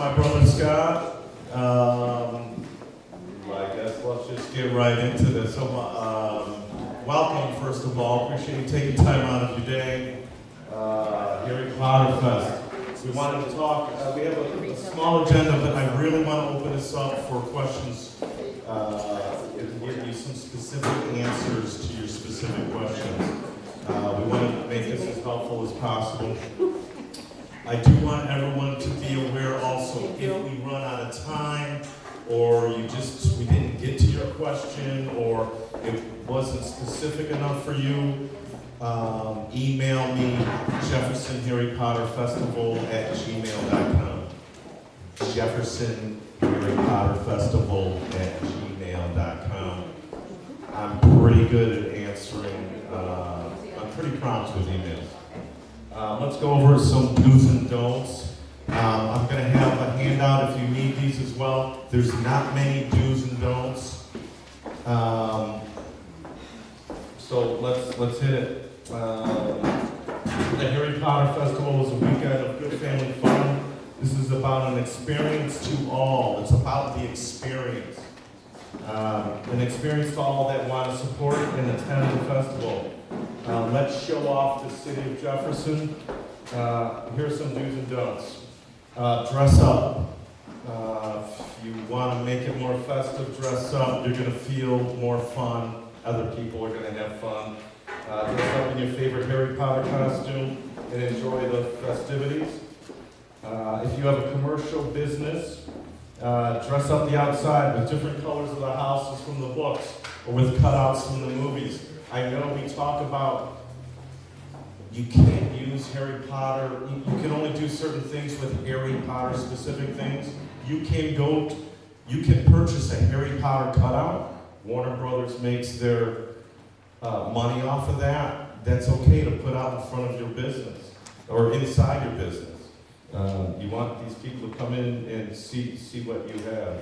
my brother Scott. I guess let's just get right into this. So, welcome, first of all. Appreciate you taking time out of your day here at Potter Fest. We wanted to talk, we have a small agenda, but I really want to open this up for questions and give you some specific answers to your specific questions. We want to make this as helpful as possible. I do want everyone to be aware also, if we run out of time, or we didn't get to your question, or it wasn't specific enough for you, email me, jeffersonharrypotterfestival@gmail.com. jeffersonharrypotterfestival@gmail.com. I'm pretty good at answering, I'm pretty prompt with emails. Let's go over some do's and don'ts. I'm going to have a handout if you need these as well. There's not many do's and don'ts. So let's hit it. The Harry Potter Festival is a weekend of good family fun. This is about an experience to all. It's about the experience. An experience to all that want to support and attend the festival. Let's show off the city of Jefferson. Here's some do's and don'ts. Dress up. If you want to make it more festive, dress up. You're going to feel more fun. Other people are going to have fun. Dress up in your favorite Harry Potter costume and enjoy the festivities. If you have a commercial business, dress up the outside with different colors of the houses from the books or with cutouts from the movies. I know we talk about you can't use Harry Potter, you can only do certain things with Harry Potter specific things. You can purchase a Harry Potter cutout. Warner Brothers makes their money off of that. That's okay to put out in front of your business or inside your business. You want these people to come in and see what you have.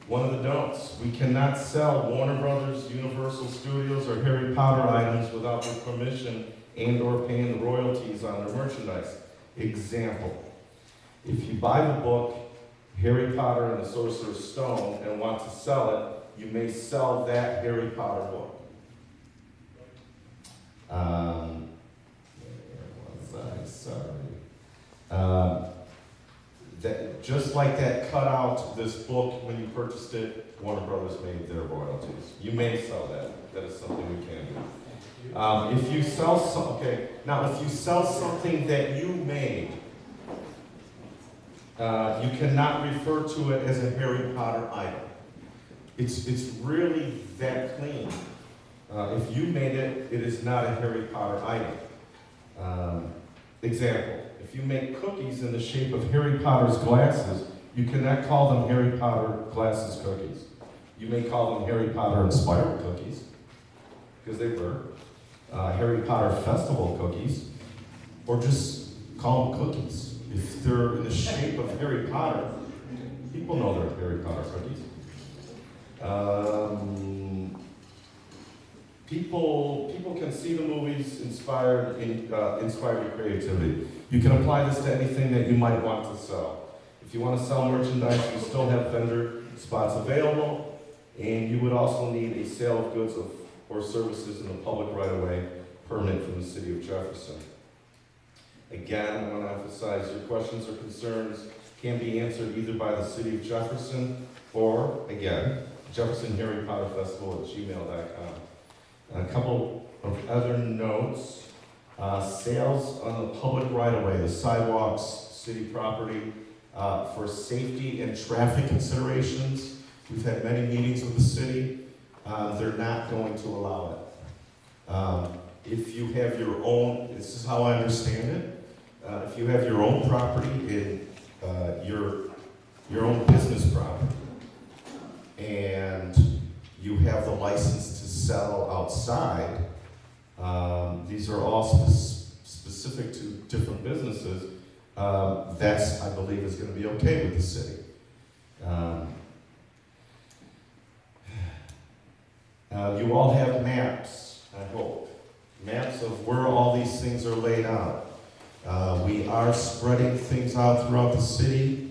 One of the don'ts, we cannot sell Warner Brothers, Universal Studios, or Harry Potter items without their permission and or paying the royalties on their merchandise. Example, if you buy the book, Harry Potter and the Sorcerer's Stone, and want to sell it, you may sell that Harry Potter book. That, just like that cutout, this book, when you purchased it, Warner Brothers made their royalties. You may sell that. That is something we can do. If you sell something that you made, you cannot refer to it as a Harry Potter item. It's really that clean. If you made it, it is not a Harry Potter item. Example. If you make cookies in the shape of Harry Potter's glasses, you cannot call them Harry Potter glasses cookies. You may call them Harry Potter inspired cookies, because they were. Harry Potter festival cookies, or just call them cookies. If they're in the shape of Harry Potter, people know they're Harry Potter cookies. People can see the movies inspire your creativity. You can apply this to anything that you might want to sell. If you want to sell merchandise, you still have vendor spots available, and you would also need a sale of goods or services in the public right-of-way permit from the city of Jefferson. Again, I want to emphasize your questions or concerns can be answered either by the city of Jefferson or, again, jeffersonharrypotterfestival@gmail.com. A couple of other notes. Sales on the public right-of-way, the sidewalks, city property, for safety and traffic considerations. We've had many meetings with the city. They're not going to allow it. If you have your own, this is how I understand it, if you have your own property in your own business property, and you have the license to sell outside, these are all specific to different businesses. That's, I believe, is going to be okay with the city. You all have maps, I hope. Maps of where all these things are laid out. We are spreading things out throughout the city.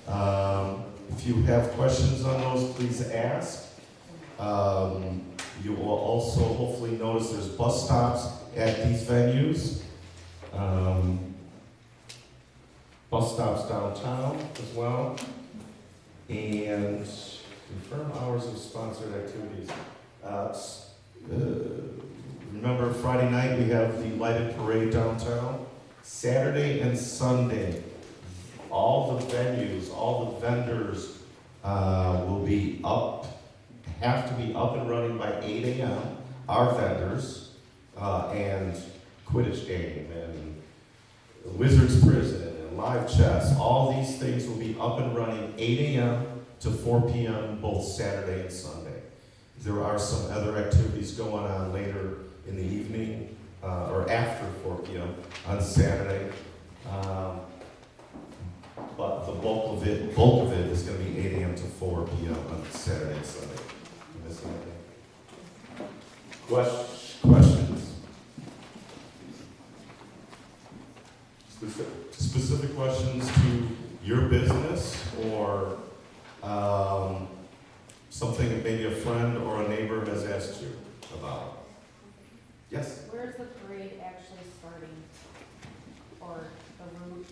If you have questions on those, please ask. You will also hopefully notice there's bus stops at these venues. Bus stops downtown as well. And confirm hours of sponsored activities. Remember Friday night we have the lighted parade downtown. Saturday and Sunday, all the venues, all the vendors will be up, have to be up and running by 8 a.m. Our vendors, and Quidditch game, and Wizard's Prison, and live chess, all these things will be up and running 8 a.m. to 4 p.m. both Saturday and Sunday. There are some other activities going on later in the evening, or after 4 p.m. on Saturday. But the bulk of it is going to be 8 a.m. to 4 p.m. on Saturday and Sunday. You miss anything? Questions? Specific questions to your business or something that maybe a friend or a neighbor has asked you about? Yes? Where's the parade actually starting? Or the route?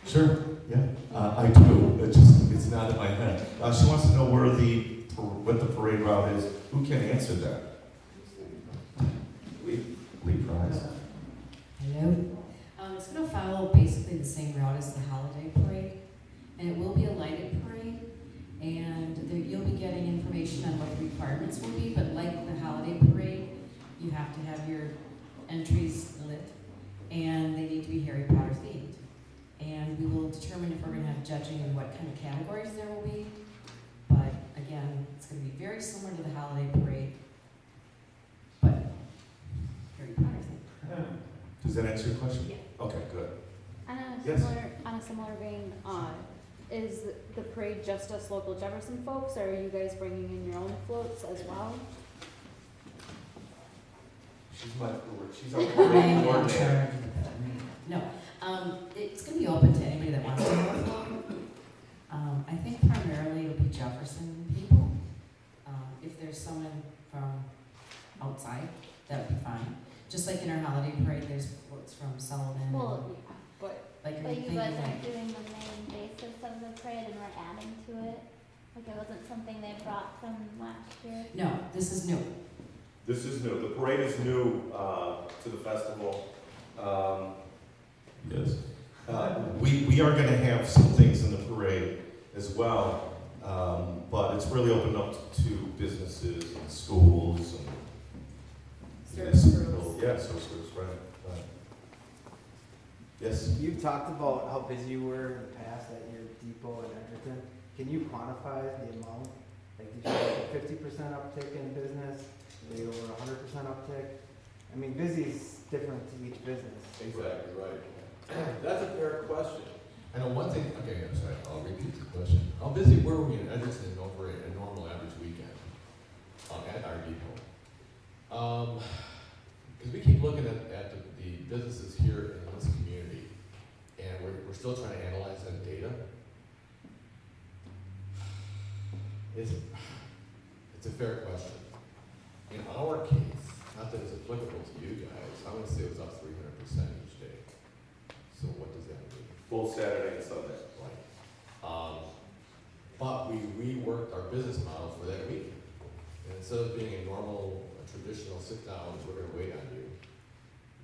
Sure, yeah, I do, it's not in my head. She wants to know what the parade route is. Who can answer that? Lee Price. Hello. It's going to follow basically the same route as the holiday parade, and it will be a lighted parade, and you'll be getting information on what the requirements will be, but like the holiday parade, you have to have your entries lit, and they need to be Harry Potter themed. And we will determine if we're going to have judging and what kind of categories there will be, but again, it's going to be very similar to the holiday parade, but Harry Potter themed. Does that answer your question? Yeah. Okay, good. On a Yes. similar vein, is the parade just us local Jefferson folks, or are you guys bringing in your own floats as well? She's our I am parade in coordinator. charge of that. No, it's going to be open to anybody that wants to go along. I think primarily it'll be Jefferson people. If there's someone from outside, that would be fine. Just like in our holiday parade, there's floats from Sullivan. Well, yeah, but like But you anything guys like, aren't doing the main basis of the parade and we're adding to it? Like it wasn't something they brought from last year? no, this is new. This is new. The parade is new to the festival. Yes. We are going to have some things in the parade as well, but it's really opened up to businesses and schools and Service groups. yeah, service groups, right. Yes. You talked about how busy you were in the past at your depot in Edgerton. Can you quantify the amount? Like, did you have a 50% uptick in business? Were you over 100% uptick? I mean, busy is different to each business. Exactly right. That's a fair question. I know one thing, okay, I'm sorry, I'll repeat the question. How busy were we in Edgerton over a normal average weekend at our depot? Because we keep looking at the businesses here in this community, and we're still trying to analyze that data. It's a fair question. In our case, not that it's applicable to you guys, I would say it was up 300% each day. So what does that mean? Both Saturday and Sunday. Right. But we reworked our business model for that week. And instead of being a normal, traditional sit down, we're going to wait on you,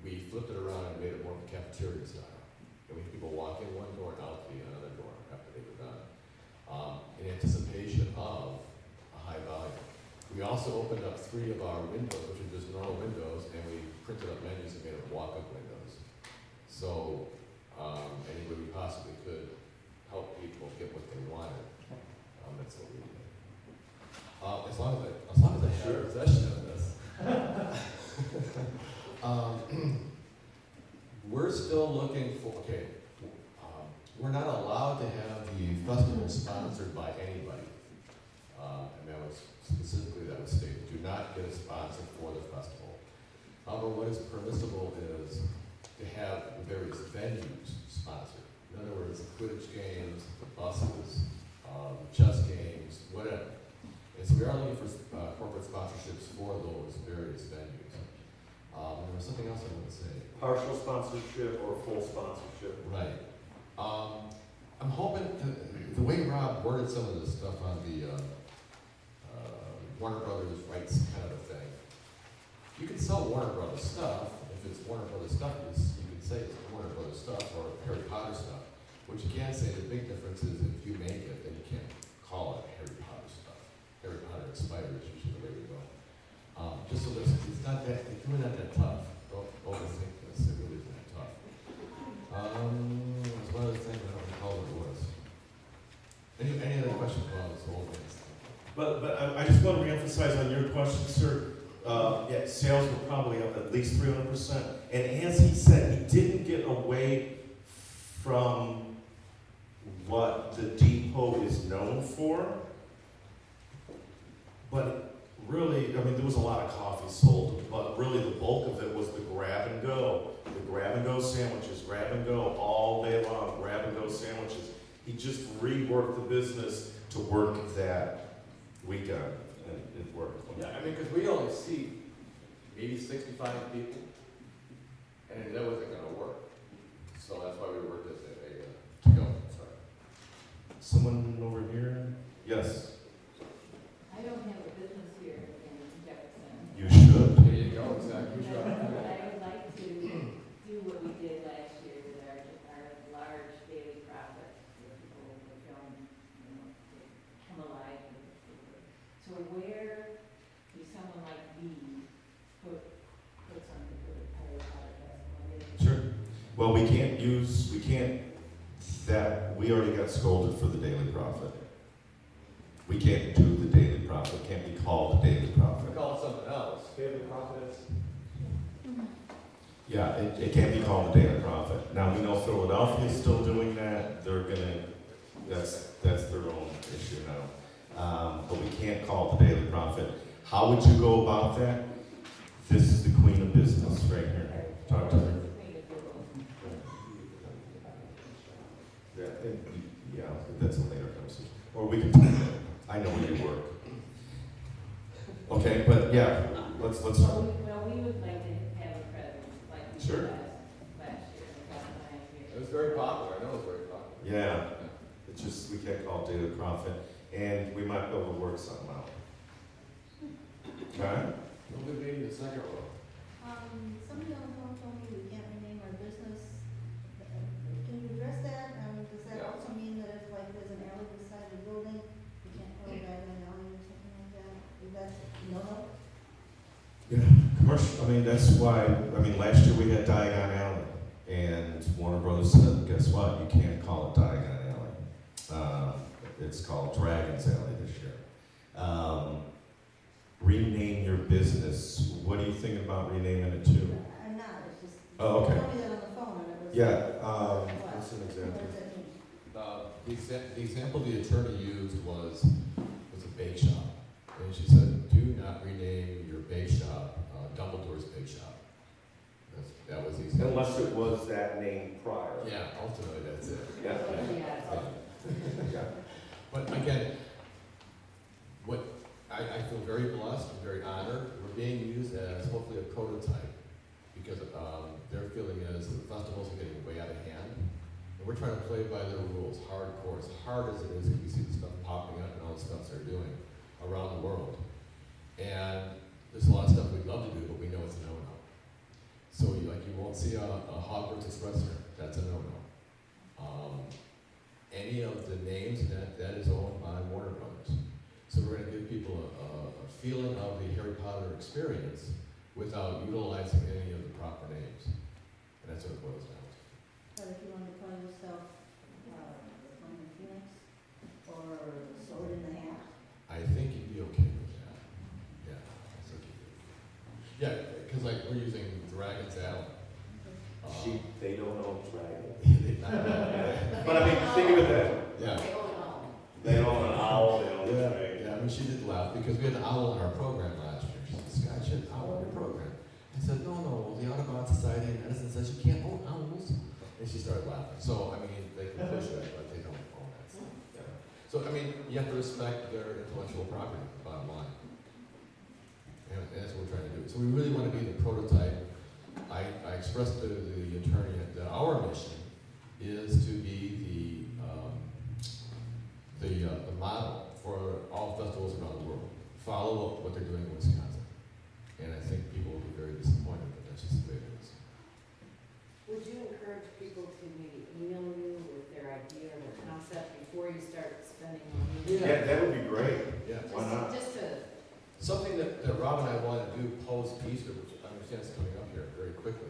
we flipped it around and made it more cafeteria style. And we had people walk in one door and out the another door after they were done, in anticipation of a high volume. We also opened up 3 of our windows, which are just normal windows, and we printed up menus and made them walk-up windows. So any way we possibly could help people get what they wanted, that's what we did. As long as I have possession of this. We're still looking for, we're not allowed to have the festival sponsored by anybody. And that was stated, do not get a sponsor for the festival. However, what is permissible is to have the various venues sponsored. In other words, Quidditch games, buses, chess games, whatever. And so we are looking for corporate sponsorships for those various venues. There was something else I wanted to say. Partial sponsorship or full sponsorship? Right. I'm hoping the way Rob worded some of this stuff on the Warner Brothers rights kind of a thing. You can sell Warner Brothers stuff. If it's Warner Brothers stuff, you can say it's Warner Brothers stuff or Harry Potter stuff. What you can say, the big difference is if you make it, then you can't call it Harry Potter stuff. Harry Potter expired is usually the way we go. Just so that it's not that, it's really not that tough. Don't overthink this, it really isn't that tough. There's one other thing, I don't recall what it was. Any other questions about this whole thing? But I just want to reemphasize on your question, sir. Yeah, sales were probably up at least 300%. And as he said, he didn't get away from what the depot is known for. But really, I mean, there was a lot of coffee sold, but really the bulk of it was the grab and go. The grab and go sandwiches, grab and go all day long, grab and go sandwiches. He just reworked the business to work that weekend, and it worked. Yeah, I mean, because we only see maybe 65 people, and that wasn't gonna work. So that's why we worked as a to go, sorry. Someone over here? Yes, I don't have a business here in Jefferson. you should. There you go, exactly. But I would like to do what we did last year with our large daily profit, where people will film, come alive with the paper. So where does someone like me put something for the Harry Potter Festival? Sure. Well, we already got scolded for the daily profit. We can't do the daily profit, can't be called the daily We profit. call it something else. Daily profits? Yeah, it can't be called the daily profit. Now, we know Philadelphia's still doing that, that's their own issue now. But we can't call it the daily profit. How would you go about that? This is the queen of business right here. Talk to her. Yeah, that's a later conversation. Or we can, I know where you work. Okay, but yeah, let's. Well, we would like to have a present, like we Sure. did last year, last year. It was very popular, I know it was very popular. Yeah, it's just, we can't call it daily profit, and we might be able to work something out. Okay? No good being the second row. Somebody on the phone told me we can't rename our business. Can you address that? Does that Yeah. also mean that if like there's an alley beside the building, we can't call it Diamond Alley or something like that? Is that no? Yeah, commercial, I mean, that's why, I mean, last year we had Diagon Alley, and Warner Brothers said, guess what, you can't call it Diagon Alley. It's called Dragon's Alley this year. Rename your business, what are you thinking about renaming it to? I'm not, it's just. Oh, okay. You told me that on the phone and it was. Yeah, What? what's an What example? does that mean? The example the attorney used was a bake shop. And she said, do not rename your bake shop, Dumbledore's Bake Shop. That was the example. Unless it was that name prior. Yeah, ultimately, that's it. Yeah. Yeah. But again, what I feel very blessed and very honored. We're being used as hopefully a prototype because their feeling is the festivals are getting way out of hand. And we're trying to play by their rules, hardcore, as hard as it is, because we see the stuff popping up and all the stuff they're doing around the world. And there's a lot of stuff we'd love to do, but we know it's a no-no. So you won't see a Hogwarts Express there. That's a no-no. Any of the names that is owned by Warner Brothers. So we're going to give people a feeling of the Harry Potter experience without utilizing any of the proper names. And that's what it boils down to. But if you want to call yourself, the Flying Phoenix or Sword in the Hat? I think you'd be okay with that. Yeah, I think you would. Yeah, because we're using Dragon's Alley. They don't own Dragon. But I mean, think of it that, Yeah. they own an owl, they own a Yeah, dragon. yeah, I mean, she did laugh because we had an owl in our program last year. She said, Scott, you had an owl in your program. I said, no, the Audubon Society in Edison says you can't own owls. And she started laughing. So, I mean, they can push it, but they don't own that stuff. Yeah. So, I mean, you have to respect their intellectual property, bottom line. And that's what we're trying to do. So we really want to be the prototype. I expressed to the attorney that our mission is to be the model for all festivals around the world. Follow up what they're doing in Wisconsin. And I think people will be very disappointed, but that's just the way it is. Would you encourage people to maybe email you with their idea or their concept before you start spending money? Yeah, that would be great. Yeah. Why not? Just to, Something that Rob and I want to do post-Easter, which I understand is coming up here very quickly,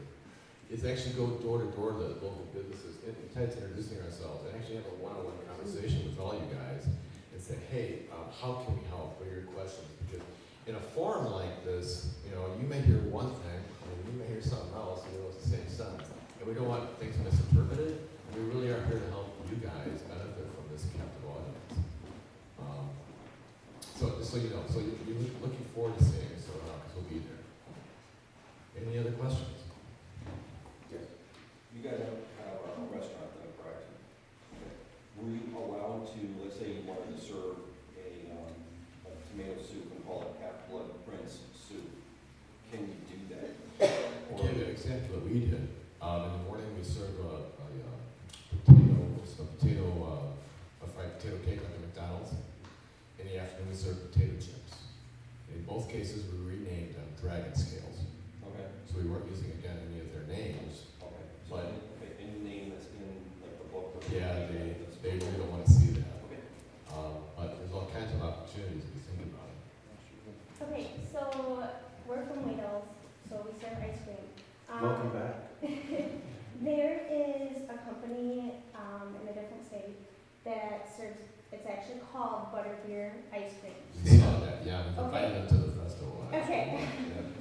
is actually go door to door to local businesses, and besides introducing ourselves, and actually have a one-on-one conversation with all you guys and say, hey, how can we help? What are your questions? Because in a forum like this, you know, you may hear one thing, and you may hear something else, and it's the same sentence. And we don't want things misinterpreted. We really are here to help you guys benefit from this captive audience. So just so you know, so you're looking forward to seeing us around because we'll be there. Any other questions? Yes. You guys have a restaurant then, correct? Were you allowed to, let's say you wanted to serve a tomato soup and call it Half-Blood Prince soup, can you do that? I'll give you an example that we did. In the morning we serve a fried potato cake like a McDonald's. In the afternoon we serve potato chips. In both cases we renamed them Dragon Scales. Okay. So we weren't using again any of their names. Okay. So But any name that's in like the book. Or yeah, they really don't want to see that. Okay. But there's all kinds of opportunities if you think about it. Okay, so we're from Wales, so we serve ice cream. Welcome back. There is a company in a different state that serves, it's actually called Butterbeer Ice Cream. We saw that, yeah, we Okay. invited them to the festival. Okay. Yeah.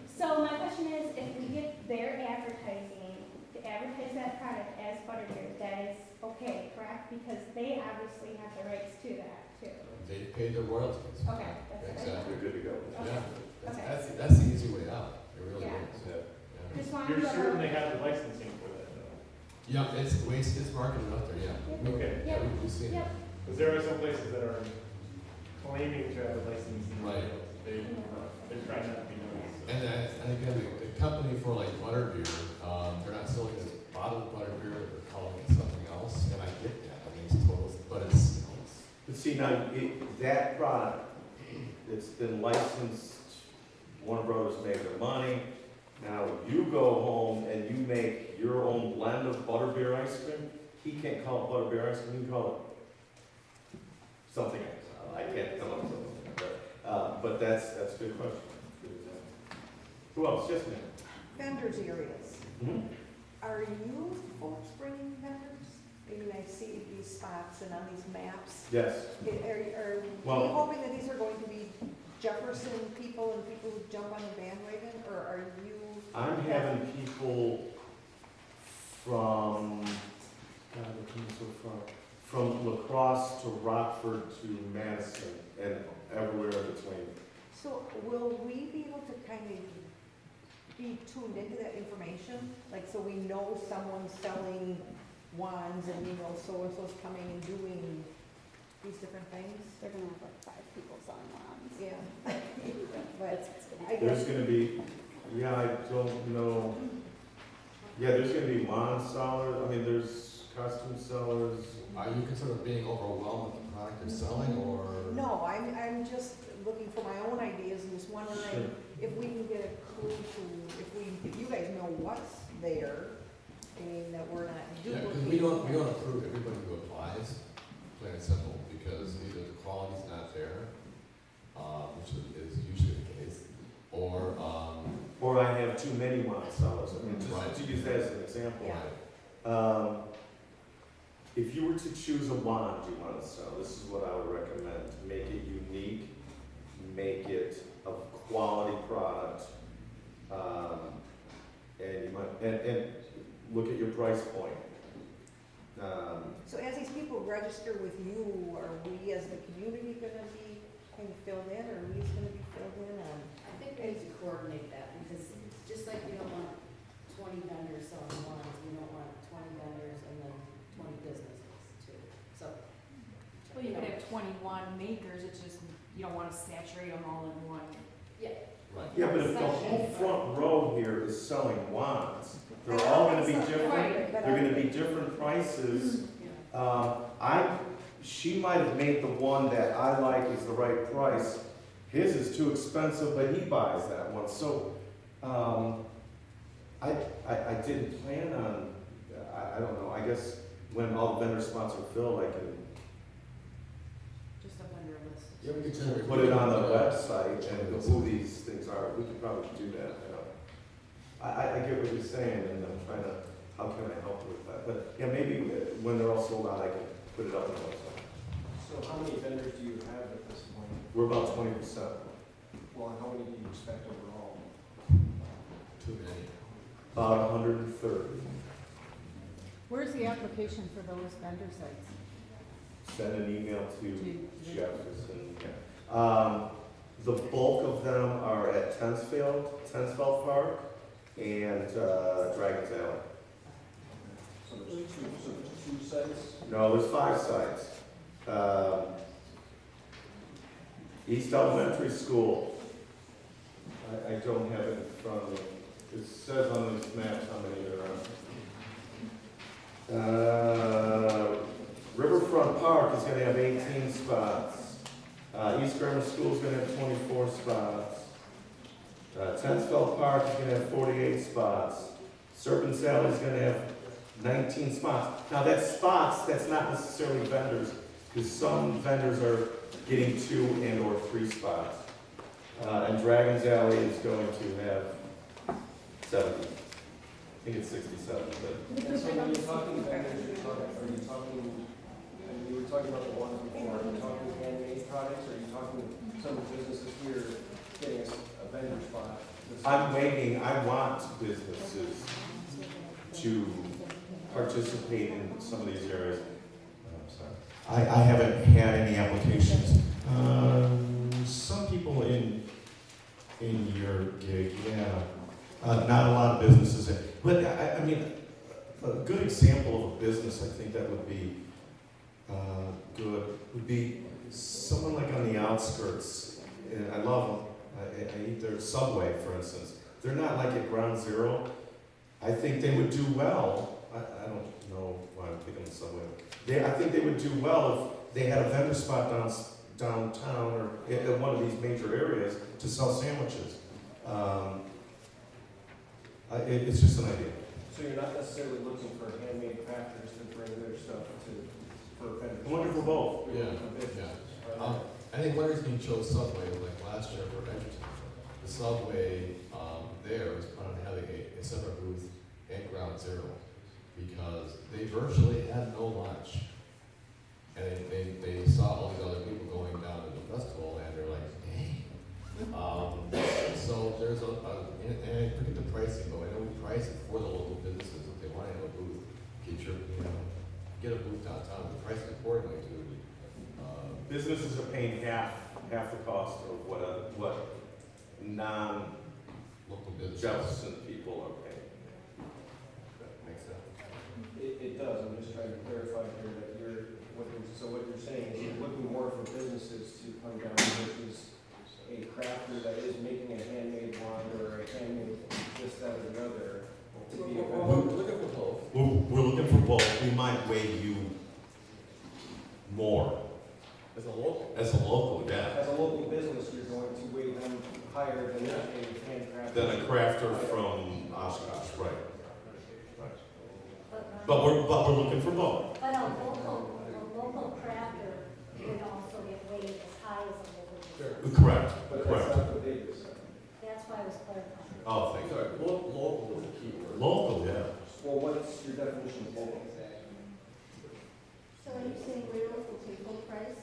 So my question is, if we get their advertising, to advertise that product as Butterbeer, that is okay, correct? Because they obviously have the rights to that too. They paid their royalties. Okay, that's what I Exactly. You're good to go. Yeah, Okay. that's the easy way out. It really Yeah. is. Yeah. Just wanted You're to know. certain they have the licensing for that though? Yeah, it's the way it's marketed out there, yeah. Okay. Yeah, we've seen it. Yep. Because there are some places that are claiming to have a license. Right. They're trying not to be noticed. And again, the company for like butterbeer, they're not selling this bottled butterbeer, they're calling it something else, and I get that. I mean, it's total, but it's, But see, now, that product, it's been licensed, Warner Brothers made their money. Now, you go home and you make your own blend of butterbeer ice cream, he can't call it butterbeer ice cream, he can call it something else. I can't come up with something, but that's a good question. Good example. Who else? Yes, ma'am. Vendors areas. Mhm. Are you folks bringing vendors? I mean, I see these spots and on these maps. Yes. Are we Well- hoping that these are going to be Jefferson people and people who jump on the bandwagon, or are you? I'm having people from, God, what came so far? From La Crosse to Rockford to Madison and everywhere in between. So will we be able to kind of be tuned into that information? Like, so we know someone's selling wands and we know so-and-so's coming and doing these different things? They're gonna have like 5 people selling wands. Yeah. But I There's guess, gonna be, yeah, I don't know. Yeah, there's gonna be wand sellers, I mean, there's costume sellers. are you considered being overwhelmed with the product you're selling, or? no, I'm just looking for my own ideas and just wondering Sure. if we can get a clue to, if you guys know what's there, I mean, that we're not Yeah, duplicating. because we don't approve everybody who applies, plain and simple, because either the quality's not there, which is usually the case, or, Or I have too many wand sellers, I mean, Right. just to use that as an example. Yeah. If you were to choose a wand you want to sell, this is what I would recommend. Make it unique, make it a quality product, and you might, and look at your price point. So as these people register with you, are we as the community gonna be kind of filled in, or are we just gonna be filled in on? I think we need to coordinate that, because just like we don't want 20 vendors selling wands, we don't want 20 vendors and then 20 businesses too, so. Well, you could have 21 makers, it's just, you don't wanna saturate them all in one. Right. Yeah, but if the whole front row here is selling wands, they're all gonna be different, Right. they're gonna be different prices. She might have made the one that I like is the right price. His is too expensive, but he buys that one, so, I didn't plan on, I don't know, I guess when all the vendor spots are filled, I can Just a vendor list. Yeah, we could generate. put it on the website and who these things are, we could probably do that, you know. I get what you're saying, and I'm trying to, how can I help you with that? But, yeah, maybe when they're all sold out, I can put it up on the website. So how many vendors do you have at this point? We're about 20%, Well, and how many do you expect overall? Too many. about 130. Where's the application for those vendor sites? Send an email to To- Jefferson, yeah. The bulk of them are at Tensfeld Park, and Dragon's Alley. So there's two sites? No, there's 5 sites. East Elementary School. I don't have it in front of me. It says on these maps how many there are. Riverfront Park is gonna have 18 spots. East Grammar School is gonna have 24 spots. Tensfeld Park is gonna have 48 spots. Serpent's Alley is gonna have 19 spots. Now that's spots, that's not necessarily vendors, because some vendors are getting 2 and or 3 spots. And Dragon's Alley is going to have 70. I think it's 67, but. And so when you're talking vendors, are you talking, and you were talking about the ones before, are you talking handmade products, or are you talking some of the businesses here getting a vendor spot? I want businesses to participate in some of these areas. I'm sorry. I haven't had any applications. Some people in your gig, yeah. Not a lot of businesses, but I mean, a good example of a business, I think that would be good, would be someone like on the outskirts, and I love them. I eat their Subway, for instance. They're not like at Ground Zero. I think they would do well. I don't know why I'm picking the Subway. I think they would do well if they had a vendor spot downtown or in one of these major areas to sell sandwiches. It's just an idea. So you're not necessarily looking for handmade crafters to bring their stuff for vendors? I'm looking for both. Yeah, yeah. I think winners can chose Subway, like last year for Jefferson. The Subway there was planning on having a separate booth at Ground Zero because they virtually had no lunch. And they saw all these other people going down to the festival and they're like, dang. So there's and I forget the pricing, but I know we price it for the local businesses if they want to have a booth. Get a booth downtown, we price it accordingly to. Businesses are paying half the cost of what Local businesses. Jefferson people are paying. That makes sense. It does, I'm just trying to clarify here that what you're saying is you're looking more for businesses to come down versus a crafter that is making a handmade wand or a handmade this, that, or the other to be a vendor. We're looking for both. We're looking for both. We might weigh you more. As a local. As a local, yeah. As a local business, you're going to weigh them higher than a handcrafter. Than a crafter from Oshkosh, right. But we're looking for both. But a local crafter would also get weighed as high as a local business. Correct, But that's correct. not what they decide. That's why I was clarifying. Oh, thank you. Sorry, local is the key word. Local, yeah. Well, what's your definition of local? So are you saying Wheeler will pay full price,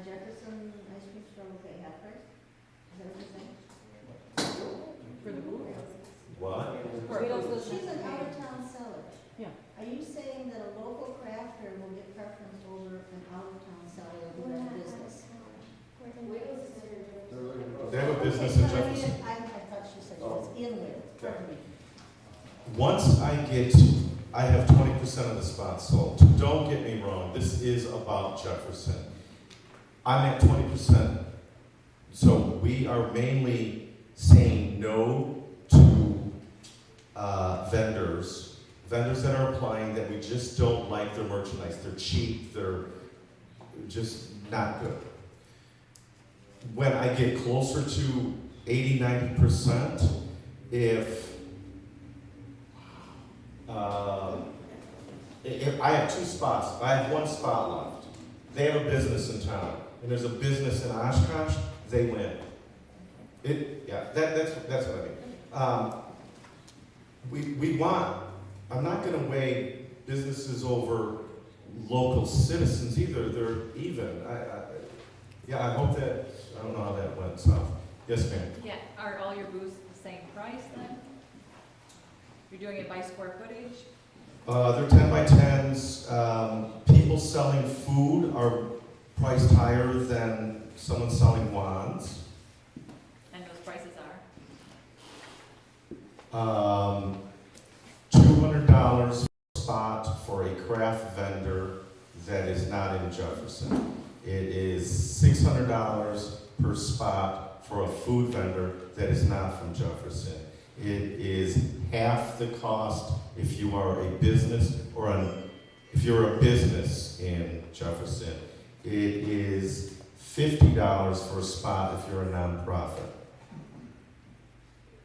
Jefferson ice cream store will pay half price? Is that what you're saying? For the booth? What? She's an out-of-town seller. Yeah. Are you saying that a local crafter will get preference over an out-of-town seller who has a business? They have a business in Okay, but Jefferson. I thought she said she was in there, pardon me. I have 20% of the spots sold. Don't get me wrong, this is about Jefferson. I'm at 20%, so we are mainly saying no to vendors that are applying that we just don't like their merchandise. They're cheap, they're just not good. When I get closer to 80-90%, if I have 2 spots, I have 1 spot left. They have a business in town, and there's a business in Oshkosh, they win. That's what I mean. We want, I'm not gonna weigh businesses over local citizens either, they're even. I hope that, I don't know how that went south. Yes, ma'am. Yeah, are all your booths the same price then? You're doing it by square footage? They're 10 by 10s. People selling food are priced higher than someone selling wands. And those prices are? $200 per spot for a craft vendor that is not in Jefferson. It is $600 per spot for a food vendor that is not from Jefferson. It is half the cost if you are a business if you're a business in Jefferson. It is $50 for a spot if you're a nonprofit.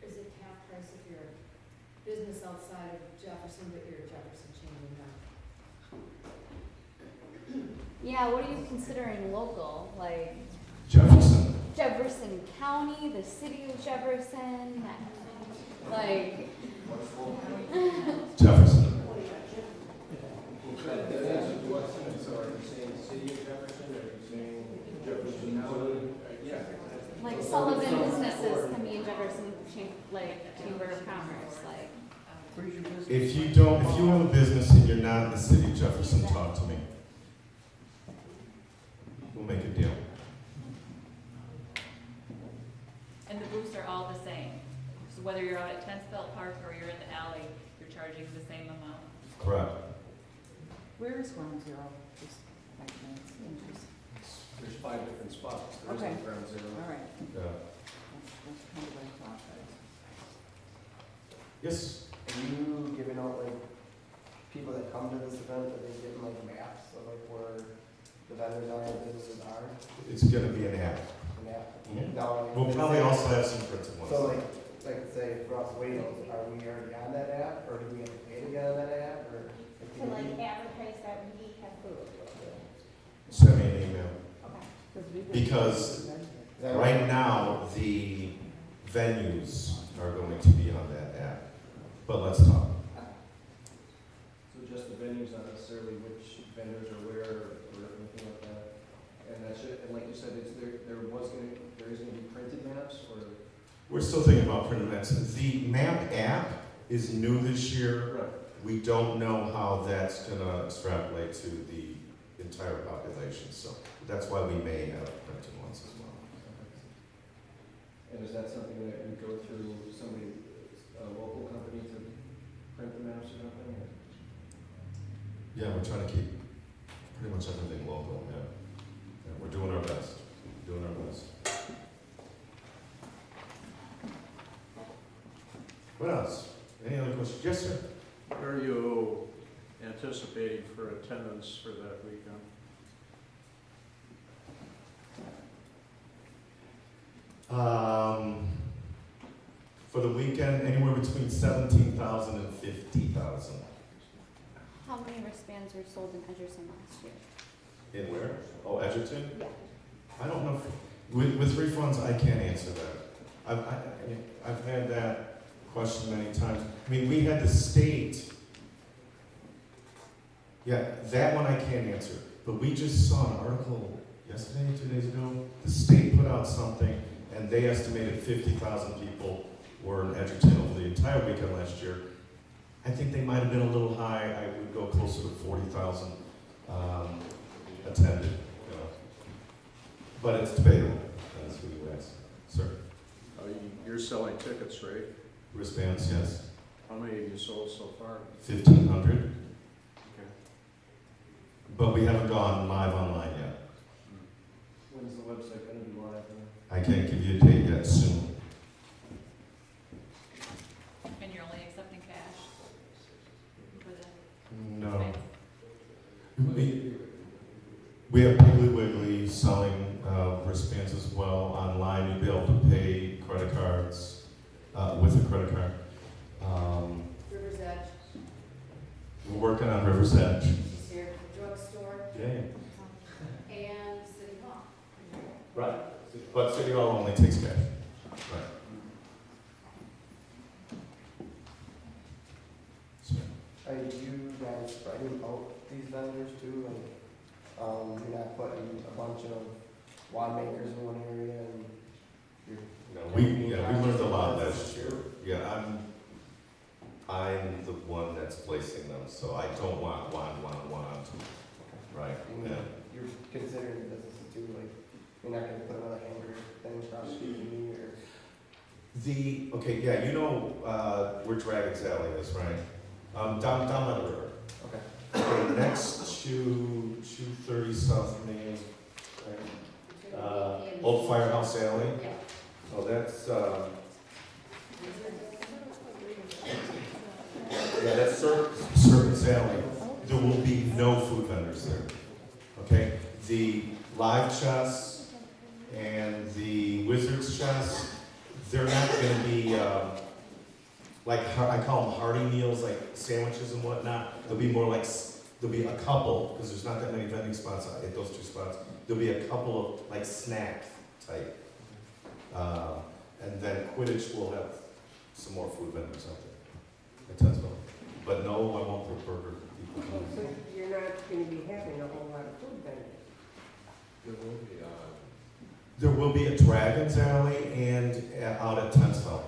Is it half price if you're a business outside of Jefferson, but you're a Jefferson chain? Yeah, what are you considering local? Like Jefferson. Jefferson County, the city of Jefferson, like. Jefferson. So are you saying city of Jefferson, or are you saying Jefferson County? Yeah. Like Sullivan businesses can be in Jefferson, Chamber of Commerce, like. Where's your business? If you have a business and you're not in the city of Jefferson, talk to me. We'll make a deal. And the booths are all the same? So whether you're out at Tenspelt Park or you're in the alley, you're charging the same amount? Correct. Where is Ground Zero? Just by chance, interest. There's 5 different spots. There Okay. isn't Ground Zero. All right. Yeah. That's kind of what I thought, guys. Yes. Are you giving out like people that come to this event, are they getting like maps of like where the vendors are and businesses are? It's gonna be an app. An app? Mhm. Now, We'll probably also have some printed ones. So like say for us Wales, are we already on that app, or do we have to pay to get on that app, or? To like advertise that we have food. Send me an email. Okay. Because right now, the venues are going to be on that app. But let's talk. So just the venues, not necessarily which vendors are where or anything like that. And that should, and like you said, there is gonna be printed maps, or? We're still thinking about printed maps. The map app is new this year. Right. We don't know how that's gonna extrapolate to the entire population, so that's why we may have printed ones as well. And is that something that would go through somebody, a local company to print the maps or something? Or? Yeah, we're trying to keep pretty much everything local, yeah. We're doing our best, doing our best. What else? Any other questions? Yes, sir. What are you anticipating for attendance for that weekend? For the weekend, anywhere between 17,000 and 50,000. How many wristbands were sold in Edgerton last year? In where? Oh, Edgerton? Yeah. I don't know. With refunds, I can't answer that. I've had that question many times. I mean, we had the state. Yeah, that one I can't answer. But we just saw an article yesterday, 2 days ago. The state put out something, and they estimated 50,000 people were in Edgerton over the entire weekend last year. I think they might have been a little high. I would go closer to 40,000 attended. But it's debatable. That's who you ask. Sir? You're selling tickets, right? Wristbands, yes. How many have you sold so far? 1,500, Okay. but we haven't gone live online yet. When's the website gonna be live? I can't give you a date yet, soon. And you're only accepting cash for the No. space? We have Piggly Wiggly selling wristbands as well online. You'll be able to pay credit cards with a credit card. River's Edge, We're working on River's Edge. is here, drugstore, Yeah. and City Hall. Right. But City Hall only takes cash. Right. So, Are you guys spreading out these vendors too? Like, you're not putting a bunch of wine makers in one area and you're. we learned a lot last year. Yeah, I'm the one that's placing them, so I don't want, right? And Yeah. you're considering businesses too, like, you're not gonna put another hamburger thing across the street from you or? Okay, yeah, you know, where Dragon's Alley is, right? Down by the river. Okay. Okay, next to 230 South Main, right? Old Firehouse Alley. Yeah. Oh, that's, yeah, that's Serpent's Alley. There will be no food vendors there, okay? The live chess and the wizard's chess, they're not gonna be, like, I call them hearty meals, like sandwiches and whatnot. There'll be more like, there'll be a couple, because there's not that many vending spots at those two spots. There'll be a couple of like snack type. And then Quidditch will have some more food vendors out there at Tensville. But no, I won't put burger people. So you're not gonna be having a whole lot of food vendors? There will be, There will be a Dragon's Alley and out at Tensville.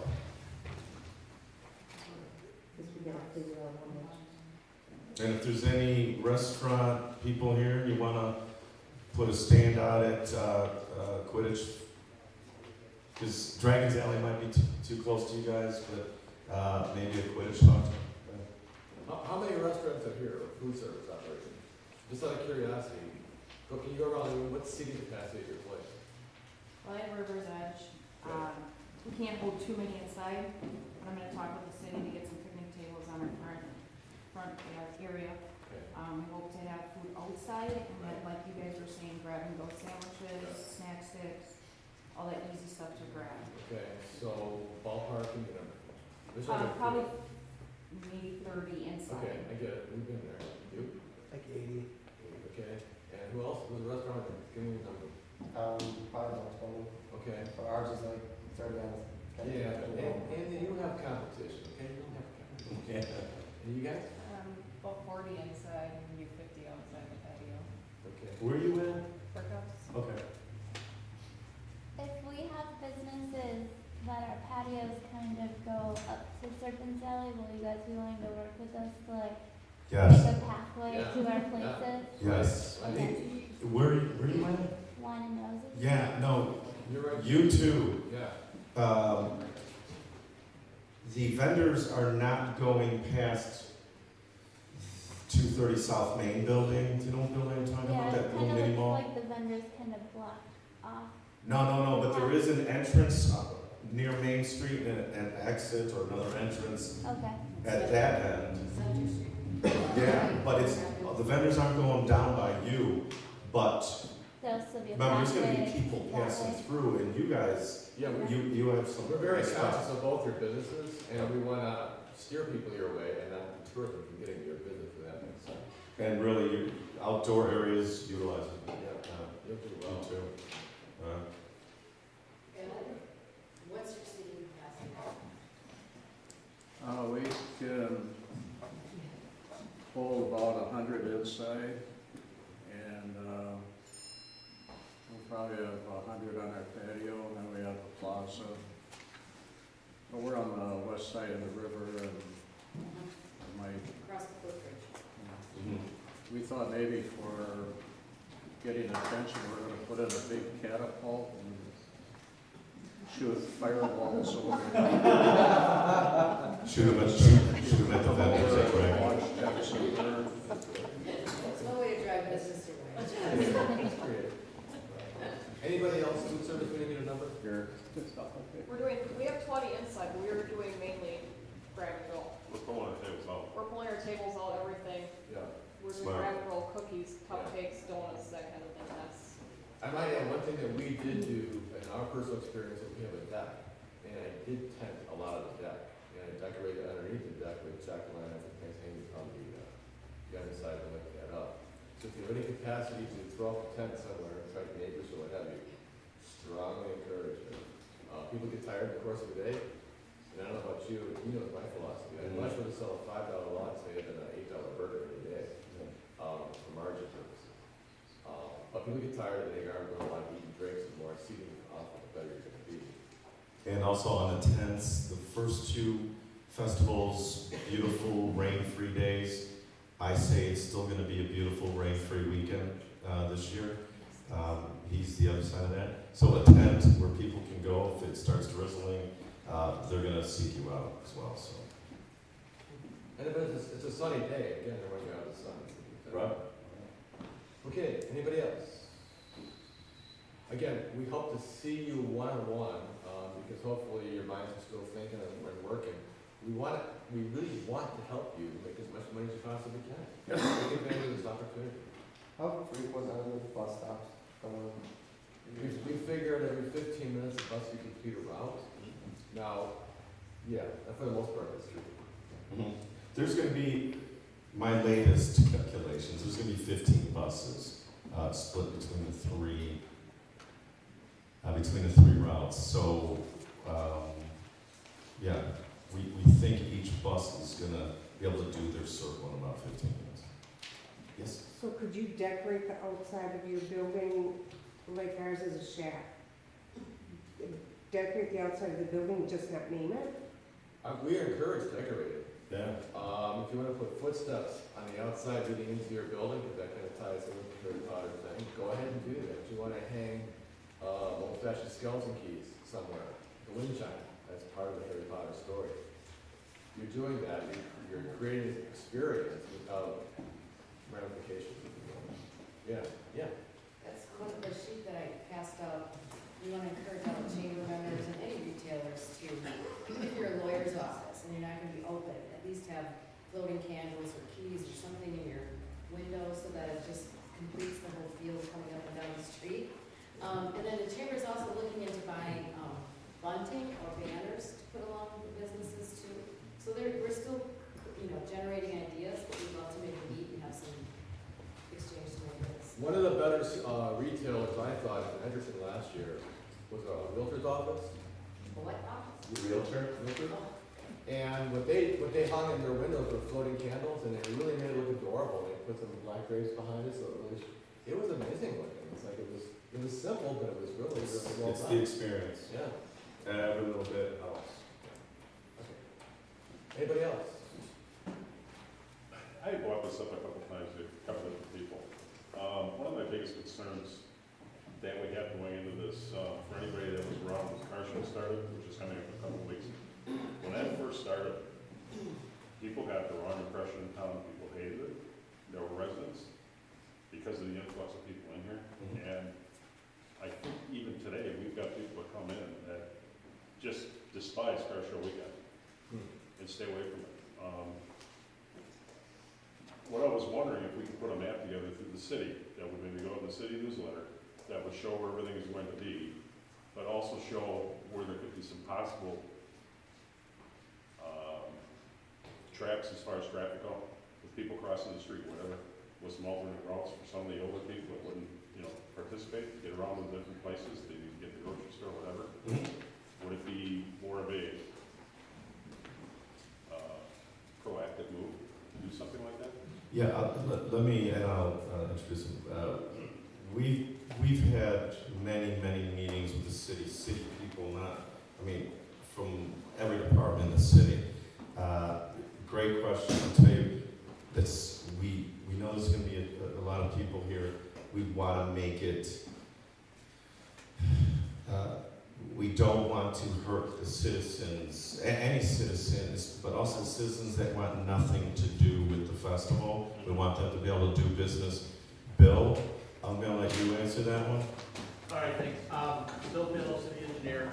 Because we gotta figure out how much. And if there's any restaurant people here, you wanna put a stand out at Quidditch, because Dragon's Alley might be too close to you guys, but maybe a Quidditch talk. how many restaurants are here, or food service operation? Just out of curiosity, can you go around, what's seating capacity at your place? Well, at River's Edge, we can't hold too many inside, but I'm gonna talk with the city to get some picnic tables on our front area. Okay. We hope to have food outside, and then, like you guys were saying, grab and go sandwiches, snack sticks, all that easy stuff to grab. Okay, so ballparking, this Probably maybe 30 inside. Okay, I get it, we've been there. You? Like 80. Okay, and who else was the restaurant? Give me a number. Probably about 20. Okay. But ours is like 30 on. Yeah, and you don't have competition, okay? You don't have competition. Yeah. And you guys? About 40 inside and you 50 outside the patio. Okay. Where are you in? Workouts? Okay. If we have businesses that our patios kind of go up to Serpent's Alley, will you guys be willing to work with us to like Yes. make a pathway Yeah. to our places? Yes. Okay. Where are you at? Wine and roses? Yeah, no, You're right. you too. Yeah. The vendors are not going past 230 South Main building. Do you know what building I'm talking Yeah, about? it That kind little of mini mall? looks like the vendors kind of block off. No, but there is an entrance near Main Street and an exit or another entrance Okay. at that end. Center Street. Yeah, but the vendors aren't going down by you, but There'll still be a remember, there's gonna be pathway people that passing way. through and you guys, Yeah, you have some. we're very nice conscious stuff. of both your businesses, and we wanna steer people your way and not deter them from getting to your business, if that makes sense. And really, your outdoor areas, utilize it. Yeah, you'll do well. You too. What's your seating capacity? We can hold about 100 inside, and we'll probably have 100 on our patio, and then we have the plaza. But we're on the west side of the river, and we might, Across the footbridge. we thought maybe for getting attention, we're gonna put in a big catapult and shoot fireballs over. Shoot them at met the vendors at Greg. Watch Jefferson burn. There's no way to drive business away. That's creative. Anybody else food service, we need a number? Here. We have 20 inside, but we are doing mainly grab and go. We're pulling our tables out. We're pulling our tables out, everything. Yeah. We're doing Smart. grab and roll, cookies, cupcakes, donuts, that kind of thing. That's, I might add, one thing that we did do in our personal experience is we have a deck, and I did tent a lot of the deck. And I decorated underneath the deck with jack-o'-lanterns and things hanging from the underside to lift that up. So if you have any capacity to throw up a tent somewhere, try to neighbors or what have you, strongly encourage it. People get tired in the course of the day, and I don't know about you, but you know my philosophy. I'd much rather sell a $5 latte than an $8 burger every day, for margin purposes. But people get tired and they are going to want to eat and drink, and the more seating off, the better you're going to be. And also on the tents, the first two festivals, beautiful rain-free days. I say it's still gonna be a beautiful rain-free weekend, this year. He's the other side of that. So a tent where people can go if it starts drizzling, they're gonna seek you out as well, so. And if it's a sunny day, again, they're running out of the sun. Right. Okay, anybody else? Again, we hope to see you one-on-one, because hopefully your minds are still thinking and working. We really want to help you make as much money as you possibly can. Take advantage of this opportunity. How frequent are the bus stops going? We figured every 15 minutes a bus you complete a route. Now, yeah, for the most part, that's true. There's gonna be, my latest calculations, there's gonna be 15 buses, split between the three routes. So, yeah, we think each bus is gonna be able to do their circle in about 15 minutes. Yes? So could you decorate the outside of your building like ours is a shack? Decorate the outside of the building, just not name it? We are encouraged to decorate it. Yeah. If you want to put footsteps on the outside leading into your building, because that kind of ties in with the Harry Potter thing, go ahead and do that. If you want to hang old-fashioned skeleton keys somewhere, the wind chime, that's part of the Harry Potter story. You're doing that, you're creating an experience without ramifications. Yeah, yeah. That's one of the sheet that I passed out. We want to encourage all the chamber members and any retailers to, if you're a lawyer's office and you're not going to be open, at least have floating candles or keys or something in your window so that it just completes the whole field coming up and down the street. And then the chamber is also looking into buying bunting or banners to put along the businesses too. So we're still, generating ideas, but we'd love to maybe meet and have some exchange some ideas. One of the better retailers I thought in Edgerton last year was a realtor's office. What office? Realtor? And what they hung in their windows were floating candles, and it really made it look adorable. They put some black grapes behind it, so it was amazing looking. It's like it was simple, but it was really, really well It's done. the experience. Yeah. Every little bit helps. Okay. Anybody else? I brought this up a couple times to a couple different people. One of my biggest concerns that we have going into this, for anybody that was around when the car show started, which is coming up in a couple of weeks, when that first started, people got the wrong impression in town. People hated it. There were residents because of the influx of people in here. And I think even today, we've got people that come in that just despise car show weekend and stay away from it. What I was wondering if we could put a map together through the city that would maybe go in the city newsletter that would show where everything is going to be, but also show where there could be some possible traps as far as traffic go, with people crossing the street, whatever, with some alternate routes for some of the older people that wouldn't, participate, get around in different places, they need to get to the grocery store, whatever. Would it be more of a proactive move to do something like that? Yeah, let me, and I'll introduce him. We've had many meetings with the city people, from every department in the city. Great question. I'll tell you, we know there's going to be a lot of people here. We want to make it we don't want to hurt the citizens, any citizens, but also the citizens that want nothing to do with the festival. We want them to be able to do business. Bill, I'm gonna let you answer that one. All right, thanks. Bill Biddle, city engineer.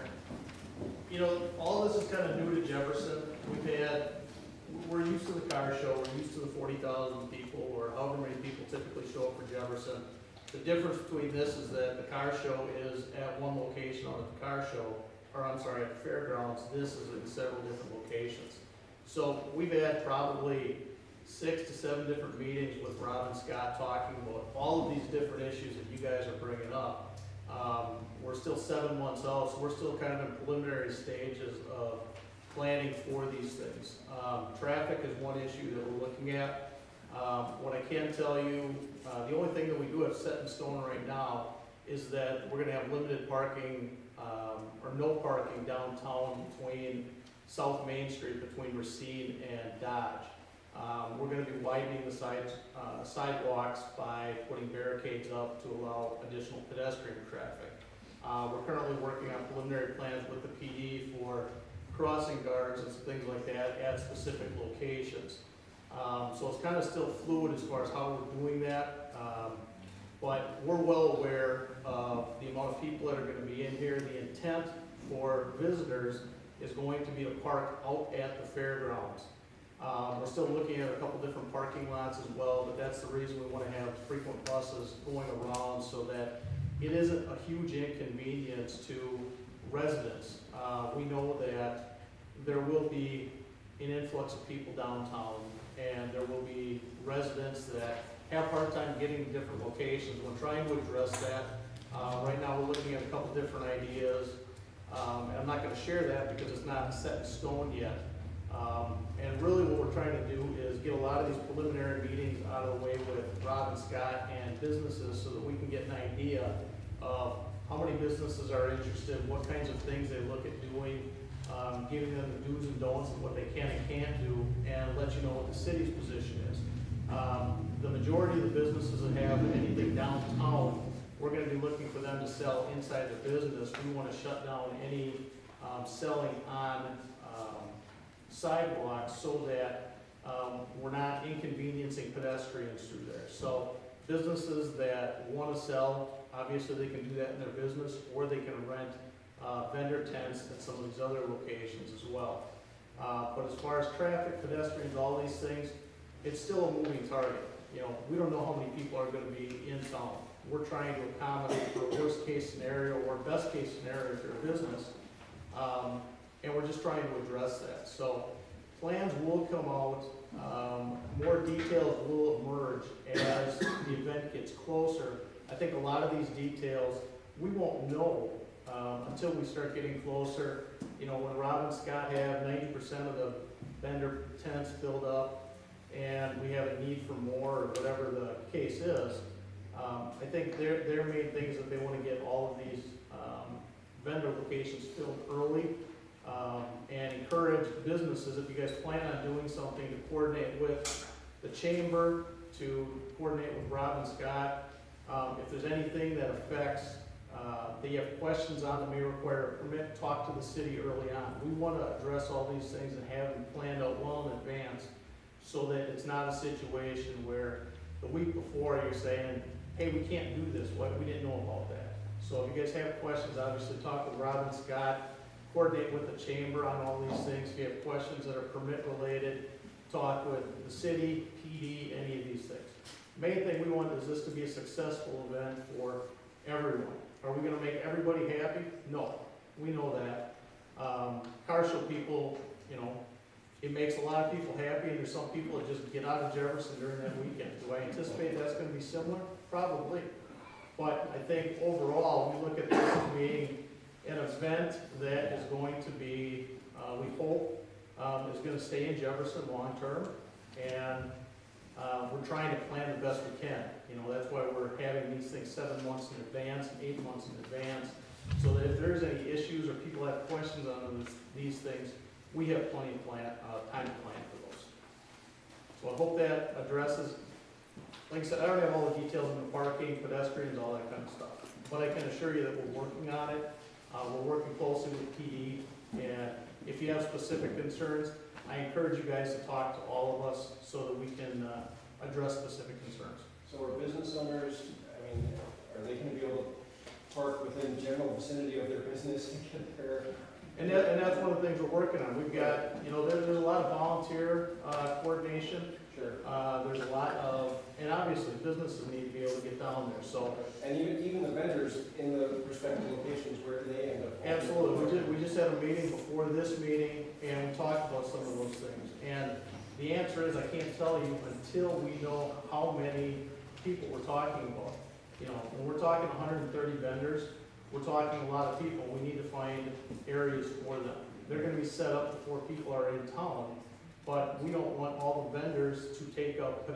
You know, all this is kind of new to Jefferson. We're used to the car show, we're used to the 40,000 people, or however many people typically show up for Jefferson. The difference between this is that the car show is at one location on the car show, or I'm sorry, at the fairgrounds. This is in several different locations. So we've had probably 6 to 7 different meetings with Rob and Scott talking about all of these different issues that you guys are bringing up. We're still 7 months out, so we're still kind of in preliminary stages of planning for these things. Traffic is one issue that we're looking at. What I can tell you, the only thing that we do have set in stone right now is that we're gonna have limited parking, or no parking downtown between South Main Street, between Racine and Dodge. We're gonna be widening the sidewalks by putting barricades up to allow additional pedestrian traffic. We're currently working on preliminary plans with the PD for crossing guards and some things like that at specific locations. So it's kind of still fluid as far as how we're doing that, but we're well aware of the amount of people that are going to be in here. The intent for visitors is going to be to park out at the fairgrounds. We're still looking at a couple different parking lots as well, but that's the reason we want to have frequent buses going around so that it isn't a huge inconvenience to residents. We know that there will be an influx of people downtown, and there will be residents that have a hard time getting to different locations. We're trying to address that. Right now, we're looking at a couple different ideas. And I'm not going to share that because it's not set in stone yet. And really what we're trying to do is get a lot of these preliminary meetings out of the way with Rob and Scott and businesses so that we can get an idea of how many businesses are interested, what kinds of things they look at doing, giving them the do's and don'ts of what they can and can't do, and let you know what the city's position is. The majority of the businesses that have anything downtown, we're going to be looking for them to sell inside the business. We want to shut down any selling on sidewalks so that we're not inconveniencing pedestrians through there. So businesses that want to sell, obviously they can do that in their business, or they can rent vendor tents at some of these other locations as well. But as far as traffic, pedestrians, all these things, it's still a moving target. You know, we don't know how many people are going to be in town. We're trying to accommodate for a worst case scenario or best case scenario if you're a business. And we're just trying to address that. So plans will come out, more details will emerge as the event gets closer. I think a lot of these details we won't know until we start getting closer. You know, when Rob and Scott have 90% of the vendor tents filled up and we have a need for more or whatever the case is, I think their main thing is that they want to get all of these vendor locations filled early. And encourage businesses, if you guys plan on doing something, to coordinate with the chamber, to coordinate with Rob and Scott. If there's anything that affects, that you have questions on that may require a permit, talk to the city early on. We want to address all these things and have them planned out well in advance so that it's not a situation where the week before you're saying, hey, we can't do this, we didn't know about that. So if you guys have questions, obviously talk with Rob and Scott. Coordinate with the chamber on all these things. If you have questions that are permit related, talk with the city, PD, any of these things. Main thing we want is this to be a successful event for everyone. Are we going to make everybody happy? No, we know that. Car show people, you know, it makes a lot of people happy, and there's some people that just get out of Jefferson during that weekend. Do I anticipate that's going to be similar? Probably. But I think overall, we look at this as being an event that is going to be, we hope, is going to stay in Jefferson long term, and we're trying to plan the best we can. You know, that's why we're having these things 7 months in advance and 8 months in advance, so that if there's any issues or people have questions on these things, we have plenty of time to plan for those. So I hope that addresses, like I said, I don't have all the details on the parking, pedestrians, all that kind of stuff, but I can assure you that we're working on it. We're working closely with PD, and if you have specific concerns, I encourage you guys to talk to all of us so that we can address specific concerns. So are business owners, I mean, are they gonna be able to park within general vicinity of their business to get their? And that's one of the things we're working on. We've got, there's a lot of volunteer coordination. Sure. There's a lot of, and obviously businesses need to be able to get down there, so. And even the vendors in the respective locations, where do they end up? Absolutely. We just had a meeting before this meeting, and we talked about some of those things. And the answer is, I can't tell you until we know how many people we're talking about. When we're talking 130 vendors, we're talking a lot of people. We need to find areas for them. They're gonna be set up before people are in town, but we don't want all the vendors to take up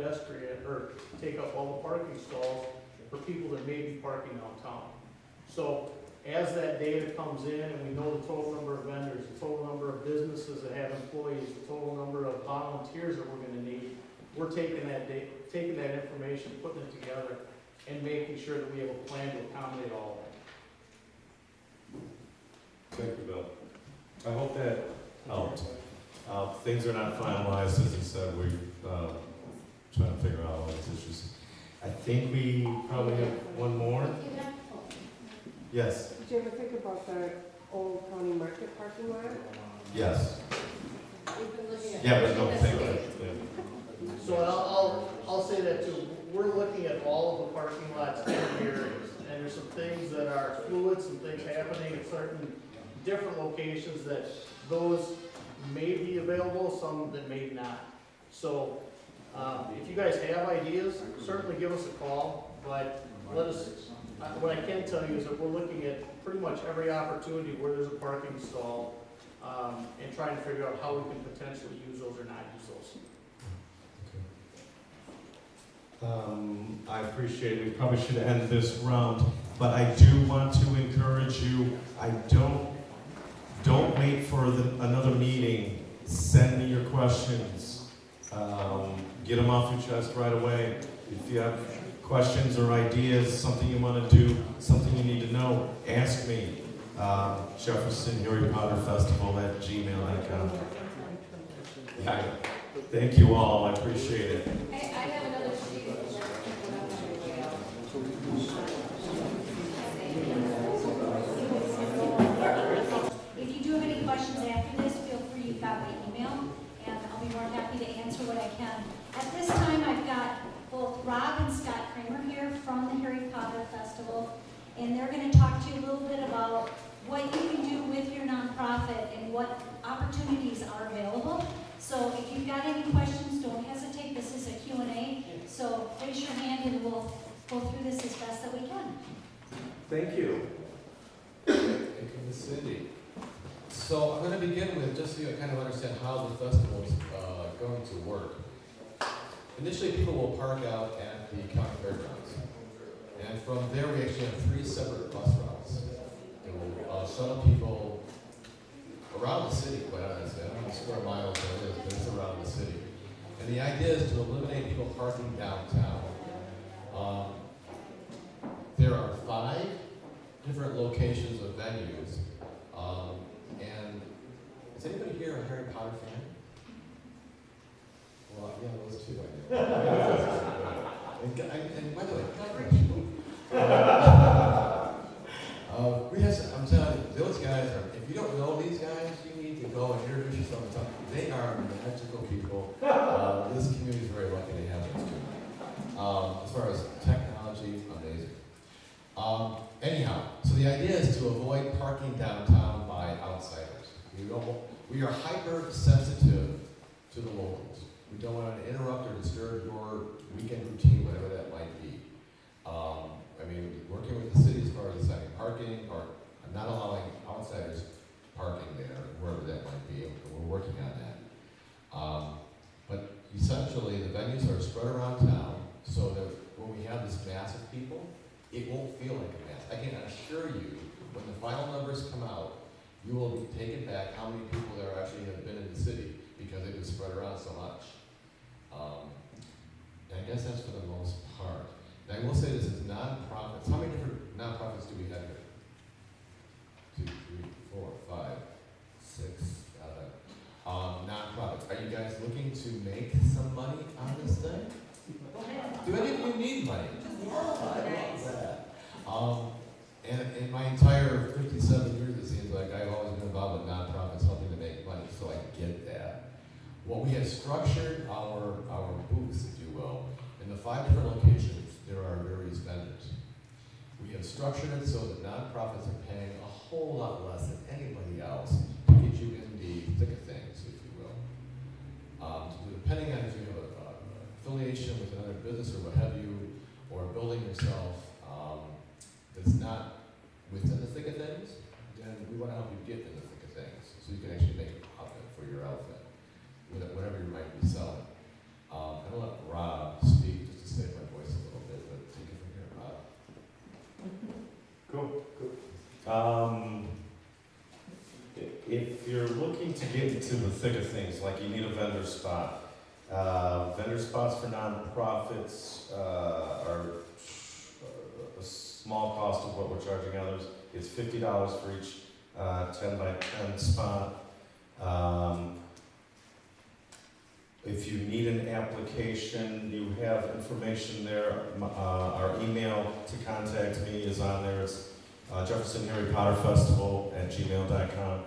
take up all the parking stalls for people that may be parking downtown. So as that data comes in and we know the total number of vendors, the total number of businesses that have employees, the total number of volunteers that we're gonna need, we're taking that information, putting it together, and making sure that we have a plan to accommodate all of that. Thank you, Bill. I hope that helped. Things are not finalized, as you said, we're trying to figure out all these issues. I think we probably have one more. Yes. Did you ever think about the old county market parking lot? Yes. We've been looking at. Yeah, but don't think about it. So I'll say that too. We're looking at all of the parking lots in the areas, and there's some things that are fluid, some things happening at certain different locations that those may be available, some that may not. So, if you guys have ideas, certainly give us a call, but let us, what I can tell you is that we're looking at pretty much every opportunity where there's a parking stall, and trying to figure out how we can potentially use those or not use those. I appreciate it. We probably should end this round, but I do want to encourage you, don't wait for another meeting. Send me your questions. Get them off your chest right away. If you have questions or ideas, something you want to do, something you need to know, ask me. Jefferson Harry Potter Festival at gmail.com. Yeah. Thank you all. I appreciate it. I have another sheet if you'd like to pick one up on your way out. If you do have any questions after this, feel free, you've got my email, and I'll be more than happy to answer what I can. At this time, I've got both Rob and Scott Kramer here from the Harry Potter Festival, and they're going to talk to you a little bit about what you can do with your nonprofit and what opportunities are available. So if you've got any questions, don't hesitate. This is a Q&A, so raise your hand and we'll go through this as best that we can. Thank you. Thank you, Ms. Cindy. So I'm going to begin with, just so you kind of understand how the festival is going to work. Initially, people will park out at the county fairgrounds. And from there, we actually have 3 separate bus routes. It will shuttle people around the city, quite honestly. I don't know how many square miles that is, but it's around the city. And the idea is to eliminate people parking downtown. There are 5 different locations of venues. And is anybody here a Harry Potter fan? Well, yeah, those 2 I know. And by the way, great people. We have some, I'm telling you, those guys are, if you don't know these guys, you need to go and introduce yourself to them. They are magical people. This community is very lucky to have those 2. As far as technology, amazing. Anyhow, so the idea is to avoid parking downtown by outsiders. We are hypersensitive to the locals. We don't want to interrupt or disturb your weekend routine, whatever that might be. I mean, working with the city as far as assigning parking, or not allowing outsiders parking there, wherever that might be. We're working on that. But essentially, the venues are spread around town so that when we have this mass of people, it won't feel like a mass. I can assure you, when the final numbers come out, you will be taken back how many people there actually have been in the city because it was spread around so much. And I guess that's for the most part. And I will say this is nonprofits. How many different nonprofits do we have here? 2, to make some money on this thing? Do any of you need money? I love that. And in my entire 57 years, it seems like I've always been involved with nonprofits helping to make money, so I get that. What we have structured our booths, if you will, in the 5 different locations, there are various vendors. We have structured it so that nonprofits are paying a whole lot less than anybody else to get you in the thick of things, if you will. Depending on if you have an affiliation with another business or what have you, or a building yourself that's not within the thick of things, then we want to help you get in the thick of things so you can actually make a profit for your outfit, whatever you might be selling. I'm going to let Rob speak just to save my voice a little bit, but take it from here, Rob. Cool. If you're looking to get into the thick of things, like you need a vendor spot, vendor spots for nonprofits are a small cost of what we're charging others. It's $50 for each 10 by 10 spot. If you need an application, you have information there. Our email to contact me is on there. It's JeffersonHarryPotterFestival@gmail.com.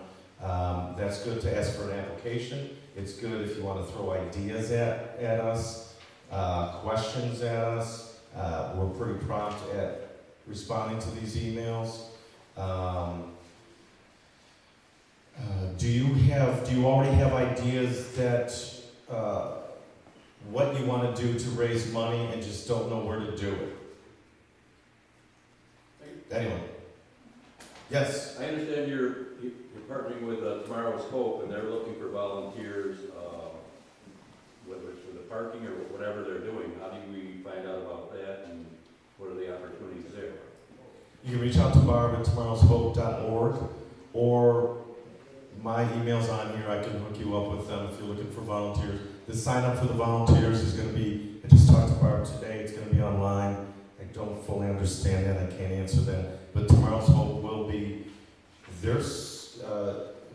That's good to ask for an application. It's good if you want to throw ideas at us, questions at us. We're pretty prompt at responding to these emails. Do you already have ideas that what you want to do to raise money and just don't know where to do it? Anyone? Yes? I understand you're partnering with Tomorrow's Hope, and they're looking for volunteers, whether it's for the parking or whatever they're doing. How do we find out about that, and what are the opportunities there? You can reach out to Barb at tomorrowshope.org, or my email's on here. I can hook you up with them if you're looking for volunteers. The sign up for the volunteers is going to be, I just talked to Barb today, it's going to be online. I don't fully understand that, I can't answer that. But Tomorrow's Hope will be,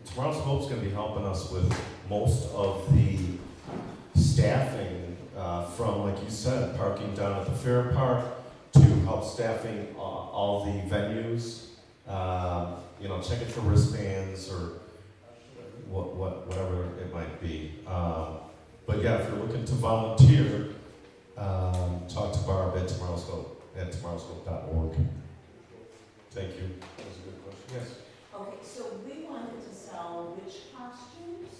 Tomorrow's Hope's going to be helping us with most of the staffing from, like you said, parking down at the Fair Park to help staffing all the venues, checking for wristbands or whatever it might be. But yeah, if you're looking to volunteer, talk to Barb at tomorrowshope.org. Thank you. That was a good question. Yes? Okay, so we wanted to sell witch costumes,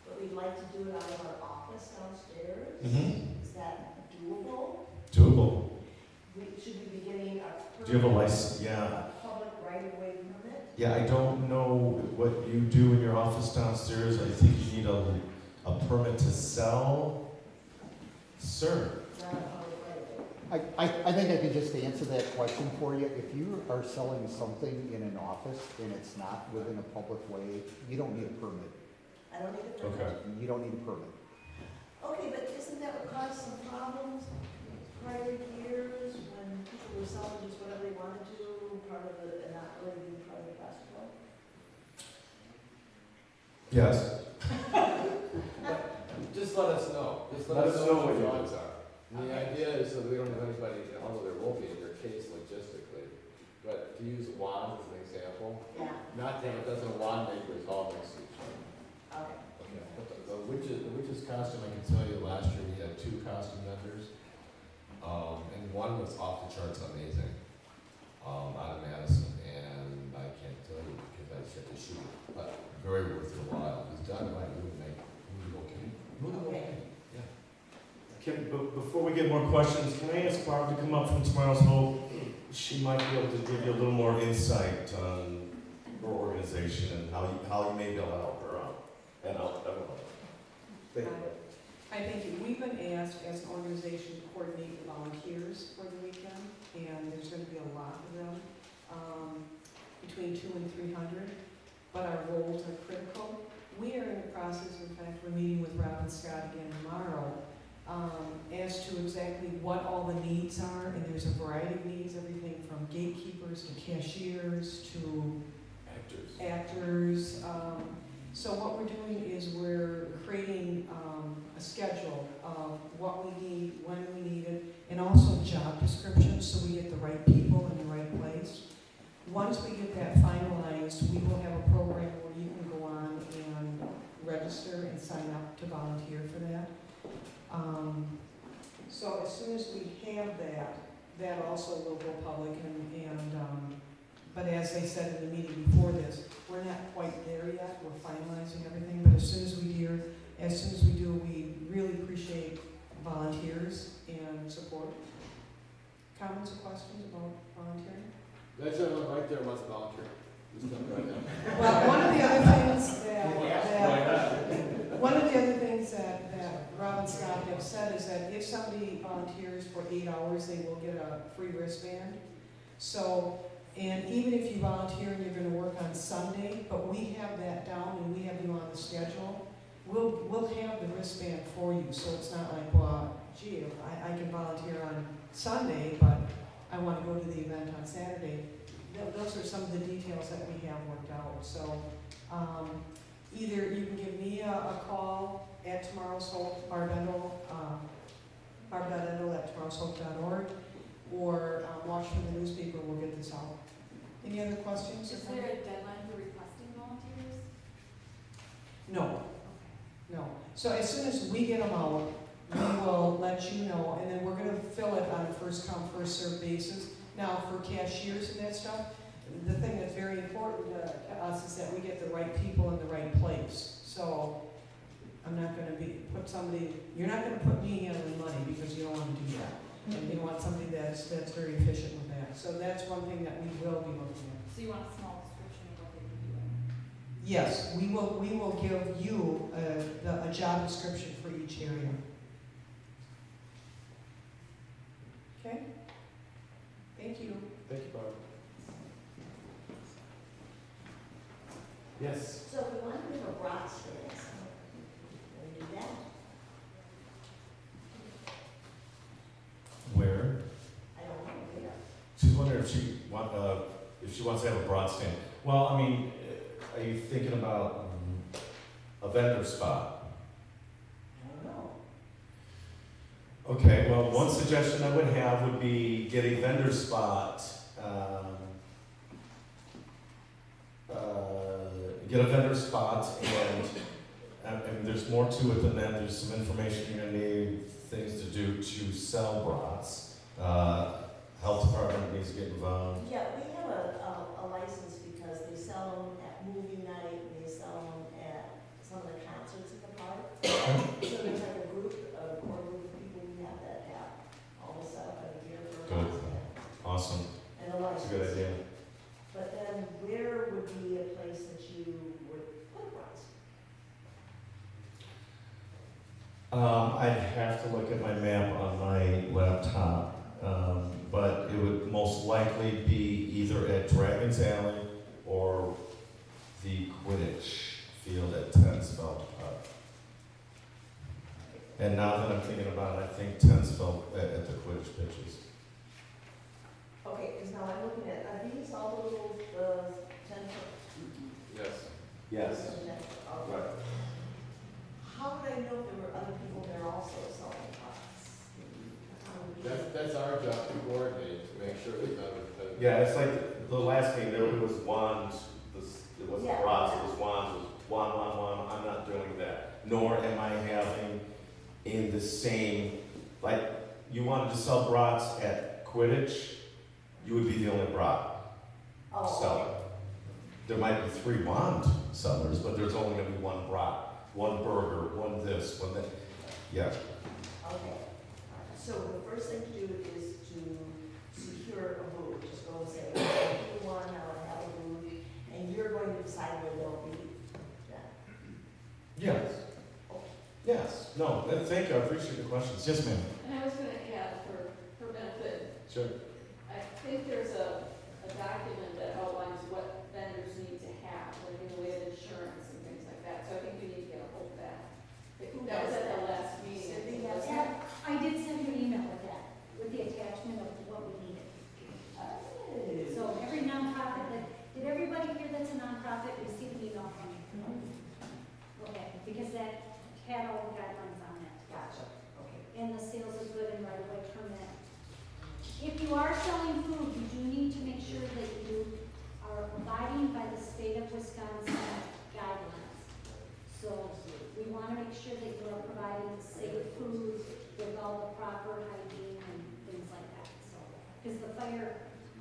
but we'd like to do it out of our office downstairs. Mm-hmm. Is that doable? Doable. Should we be getting a permit? Do you have a license? Yeah. A public right-of-way permit? Yeah, I don't know what you do in your office downstairs. I think you need a permit to sell. Sir? Not a public right-of-way. I think I could just answer that question for you. If you are selling something in an office and it's not within a public way, you don't need a permit. I don't need a permit? Okay. You don't need a permit. Okay, but isn't that what caused some problems prior years when people were selling just whatever they wanted to, part of it, and not really being part of the festival? Yes. Just let us know. Just let us know what your thoughts are. And the idea is that we don't have anybody, although there will be in your case logistically, but to use a wand as an example, Yeah. not that it doesn't a wand makers all next to each other. Okay. Okay. But the witch's costume, I can tell you, last year we had 2 costume vendors, and one was off the charts amazing, out of Madison, and I can't tell you because I just had to shoot, but very worth your while. If it's done right, we would make okay. Yeah. Kim, before we get more questions, can I ask Barb to come up from Tomorrow's Hope? She might be able to give you a little more insight on her organization and how you may be able to help her out. And everyone. Thank you. Hi, thank you. We've been asked as an organization to coordinate the volunteers for the weekend, and there's going to be a lot of them, between 200 and 300, but our roles are critical. We are in the process, in fact, we're meeting with Rob and Scott again tomorrow, as to exactly what all the needs are, and there's a variety of needs, everything from gatekeepers to cashiers to actors. So what we're doing is we're creating a schedule of what we need, when we need it, and also job descriptions, so we get the right people in the right place. Once we get that finalized, we will have a program where you can go on and register and sign up to volunteer for that. So as soon as we have that, that also will go public but as they said in the meeting before this, we're not quite there yet, we're finalizing everything, but as soon as we do, we really appreciate volunteers and support. Comments or questions about volunteering? That gentleman right there wants to volunteer. Just come right now. Well, one of the other things that Rob and Scott have said is that if somebody volunteers for 8 hours, they will get a free wristband. So, and even if you volunteer and you're gonna work on Sunday, but we have that down and we have you on the schedule, we'll have the wristband for you, so it's not like, well, gee, I can volunteer on Sunday, but I wanna go to the event on Saturday. Those are some of the details that we have worked out. So either you can give me a call at Tomorrow's Hope, barbendel at tomorrowshope.org, or watch from the newspaper, we'll get this out. Any other questions? Is there a deadline for requesting volunteers? No. No. So as soon as we get them out, we will let you know, and then we're gonna fill it on a first come, first served basis. Now, for cashiers and that stuff, the thing that's very important to us is that we get the right people in the right place. So I'm not gonna you're not gonna put me handling money because you don't wanna do that. And you want somebody that's very efficient with that. So that's one thing that we will be looking at. So you want a small description of what they can do? Yes, we will give you a job description for each area. Okay? Thank you. Thank you, Barb. Yes? So we want to do a brat stand. Can we do that? Where? I don't know, where. She's wondering if she wants to have a broad stand. Well, I mean, are you thinking about a vendor spot? I don't know. Okay, well, one suggestion I would have would be get a vendor spot, and there's more to it than that. There's some information you're gonna need, things to do to sell brats. Health department needs to get involved. Yeah, we have a license because they sell them at movie night, and they sell them at some of the concerts at the park. So there's like a core group of people who have that have all the stuff and gear for a Good. stand. Awesome. And a license. That's a good idea. But then where would be a place that you would put brats? I'd have to look at my map on my laptop, but it would most likely be either at Dragon's Alley or the Quidditch field at Tensfeld Park. And now that I'm thinking about it, I think Tensfeld at the Quidditch pitches. Okay, because now I'm looking at, are these all the little, 10 foot? Yes. Yes. Okay. Right. How would I know if there were other people there also selling pots? That's our job to coordinate, to make sure that that. Yeah, it's like the last meeting, there was wands, it wasn't Yeah. bras, it was wands, it was wand, I'm not doing that. Nor am I having in the same, like, you wanted to sell brats at Quidditch, you would be the only brat seller. There might be 3 wand sellers, but there's only gonna be 1 brat, 1 burger, 1 this, 1 that, yeah. Okay. So the first thing to do is to secure a booth. Just go and say, okay, you want, I'll have a booth, and you're going to decide where they'll be. Yes. Yes. No, thank you. I appreciate the questions. Yes, ma'am. And I was gonna add for benefit, Sure. I think there's a document that outlines what vendors need to have, like in the way of insurance and things like that, so I think we need to get a hold of that. That was at the last meeting. I think that's- Yeah, I did send you an email with that, with the attachment of what we needed. So every nonprofit did everybody here that's a nonprofit receive an email from you? because the fire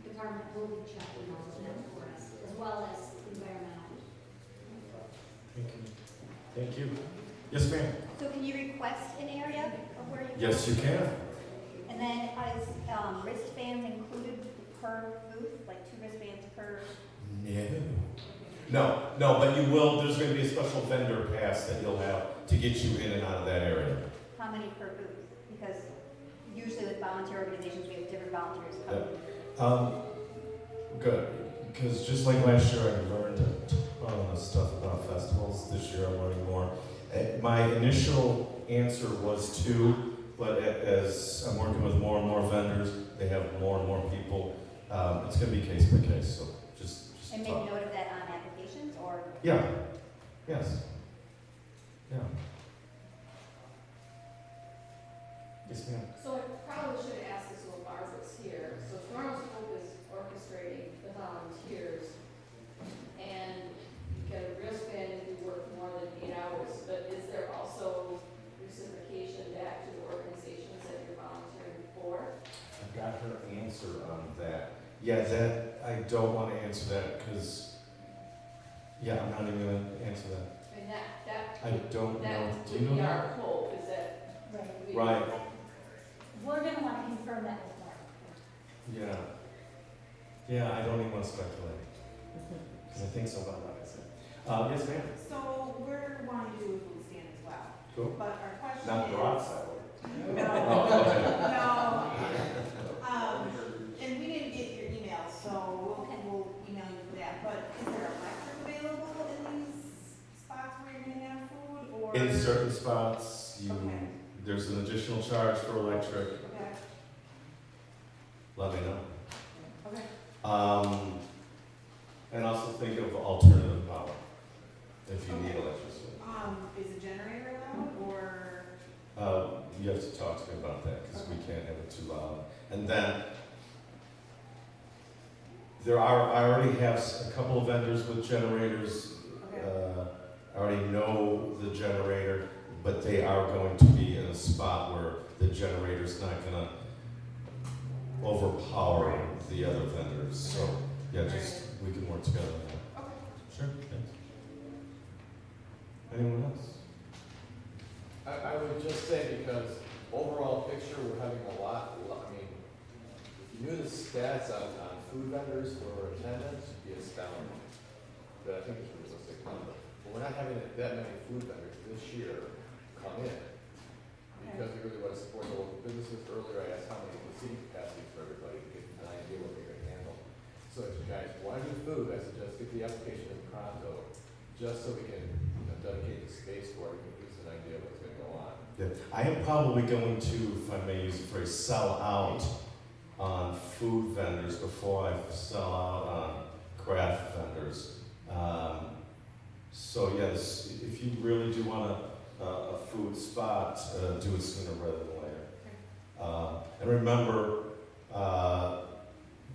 department will be checking all of that for us, as well as environmental. Thank you. Thank you. Yes, ma'am? So can you request an area of where you? Yes, you can. And then is wristbands included per booth, like 2 wristbands per? No, but you will, there's gonna be a special vendor pass that you'll have to get you in and out of that area. How many per booth? Because usually with volunteer organizations, we have different volunteers coming. Good, because just like last year, I learned a ton of stuff about festivals. This year, I'm learning more. My initial answer was 2, but as I'm working with more and more vendors, they have more and more people. It's gonna be case by case, so just And make talk. note of that on applications, or? Yeah, yes. Yeah. Yes, ma'am. So I probably should have asked this when Barbara's here. So Tomorrow's Hope is orchestrating the volunteers, and you get a wristband if you work more than 8 hours, but is there also reciprocation back to the organizations that you're volunteering for? I've got her answer on that. Yeah, that, I don't want to answer that, because, yeah, I'm not even gonna answer that. And that. I don't know. That Do you would know be our that? hope, is that. we- Right. We're gonna want to confirm that with Mark. Yeah. Yeah, I don't even want to speculate. Because I think so about that, I said. Yes, ma'am? So we're wanting to do a food stand as well. Cool. But our question Not is. the rock side. No. Oh, okay. No. And we didn't get your email, so we'll email you for that. But is there electric available in these spots where you're gonna have food, or? In certain spots, Okay. there's an additional charge for electric. Okay. Let me know. Okay. And also think of alternative power if you need electricity. Is a generator allowed, or? You have to talk to me about that because we can't have it too loud. And then I already have a couple of vendors with generators. I already know the generator, but they are going to be in a spot where the generator's not gonna overpower the other vendors. So, yeah, we can work together on that. Okay. Sure, thanks. Anyone else? I would just say, because overall picture, we're having a lot, I mean, if you knew the stats on food vendors for attendance, you'd be astounded. But I think it's a realistic number. But we're not having that many food vendors this year come in, because we really want to support the local businesses. Earlier, I asked how many seating capacity for everybody to get an idea what they're gonna handle. So if you guys want to do food, I suggest get the application in pronto, just so we can dedicate the space for it, and give us an idea of what's gonna go on. Yeah, I am probably going to, if I may use the phrase, sell out on food vendors before I sell out on craft vendors. So yes, if you really do want a food spot, do it sooner rather than later. And remember,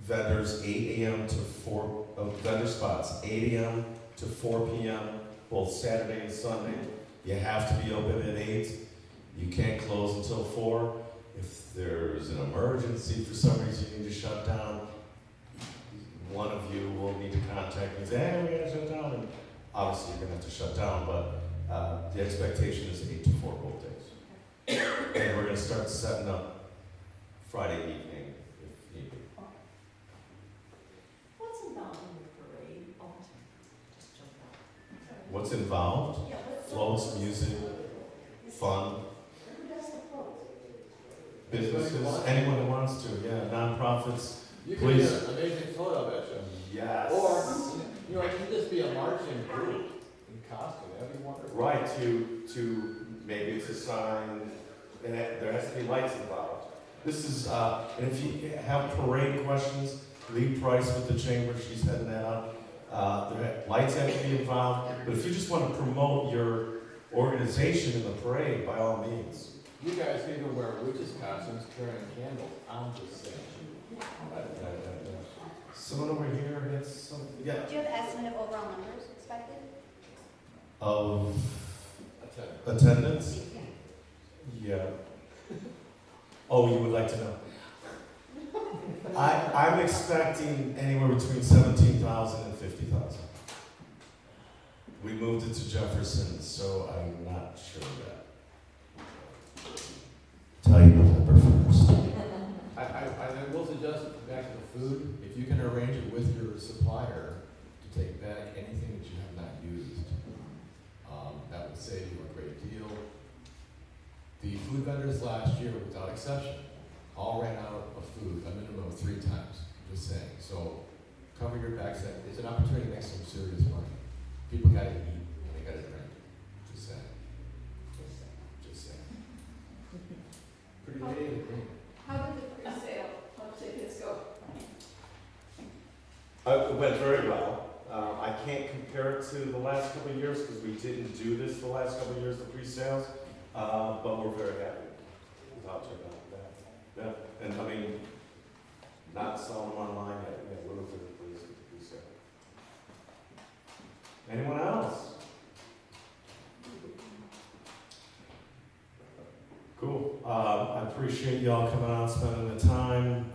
vendors 8 a.m. to 4, vendor spots 8 a.m. to 4 p.m. both Saturday and Sunday. You have to be open at 8. You can't close until 4. If there's an emergency for some reason you need to shut down, one of you will need to contact me and say, hey, we gotta shut down. And obviously you're gonna have to shut down, but the expectation is 8 to 4 both days. And we're gonna start setting up Friday evening if needed. What's involved in the parade? Oh, just jump out. What's involved? Yeah, Floats, music, fun. Who does the float? Businesses, anyone who wants to, yeah, nonprofits, You can please. get an amazing photo, I bet you. Yes. Or, you know, it can just be a marching group in costume, that'd be wonderful. Right, to maybe it's a sign, and there has to be lights involved. This is, and if you have parade questions, Lee Price with the chamber, she's heading that up. Lights have to be involved, but if you just want to promote your organization in the parade, by all means. You guys can even wear witches' costumes carrying candles, I'm just saying. Someone over here has something, yeah. Do you have an estimate of overall numbers expected? Of attendance? Yeah. Oh, you would like to know? I'm expecting anywhere between 17,000 and 50,000. We moved it to Jefferson, so I'm not sure yet. Tell you November 1st. I will suggest, back to the food, if you can arrange it with your supplier to take back anything that you have not used, that would save you a great deal. The food vendors last year, without exception, all ran out of food a minimum of 3 times, just saying. So cover your backs. It's an opportunity to make some serious money. People gotta eat and they gotta drink. Just saying. Just saying. Pretty late. How did the pre-sale of tickets go? It went very well. I can't compare it to the last couple of years because we didn't do this the last couple of years, the pre-sales, but we're very happy with how it turned out. Yeah, and I mean, not selling them online yet. Yeah, we're very pleased with the pre-sale. Anyone else? Cool. I appreciate y'all coming out, spending the time.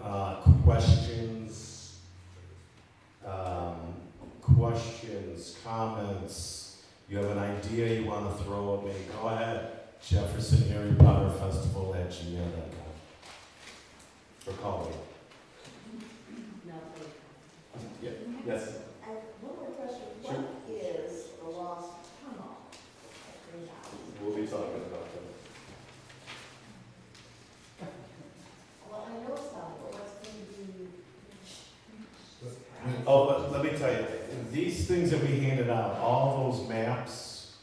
Questions, comments. You have an idea you want to throw at me? Go ahead. Jefferson Harry Potter Festival at gmail.com. For calling. Yeah. Yes. One more question. Sure. What is the lost tunnel at Green House? We'll be talking about that. Well, I know it's not, but what's going to be? Oh, but let me tell you, these things that we handed out, all those maps,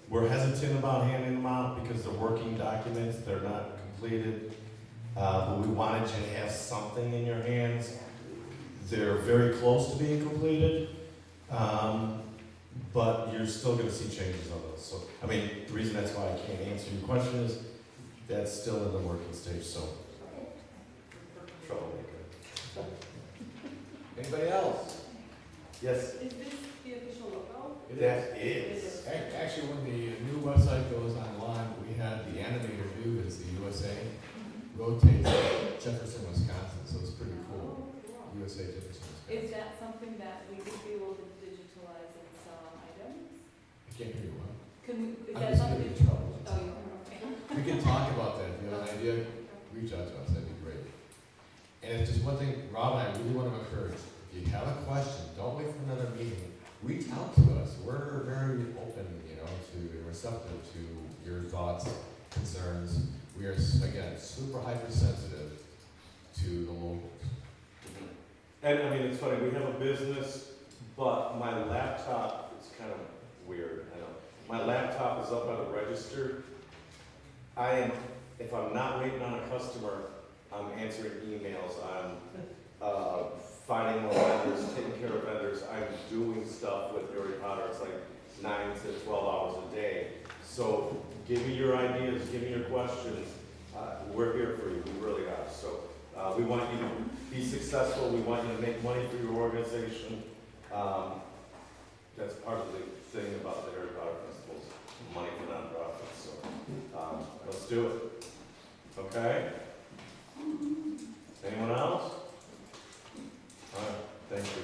we're hesitant about handing them out because they're working documents, they're not completed. But we wanted you to have something in your hands. They're very close to being completed, but you're still gonna see changes on those. So, I mean, the reason that's why I can't answer your question is that's still in the working stage, so. Troublemaker. Anybody else? Yes? Is this the official logo? That is. Actually, when the new website goes online, we had the animator do is the USA rotates Jefferson, Wisconsin, so it's pretty cool. USA Jefferson, Wisconsin. Is that something that we would be able to digitalize and sell on items? I can't hear you well. Can we, is I'm that just something? giving you trouble. Oh, you are, okay. We can talk about that. If you have an idea, reach out to us. That'd be great. And it's just one thing, Rob and I really want to encourage. If you have a question, don't wait for another meeting. Reach out to us. We're very open, to receptive to your thoughts, concerns. We are, again, super hypersensitive to the locals. And I mean, it's funny, we have a business, but my laptop, it's kind of weird, I know. My laptop is up by the register. If I'm not waiting on a customer, I'm answering emails, I'm finding more vendors, taking care of vendors, I'm doing stuff with Harry Potter. It's like 9 to 12 hours a day. So give me your ideas, give me your questions. We're here for you, we really are. So we want you to be successful, we want you to make money for your organization. That's part of the thing about the Harry Potter Festivals, money for nonprofits. So let's do it. Okay? Anyone else? All right, thank you.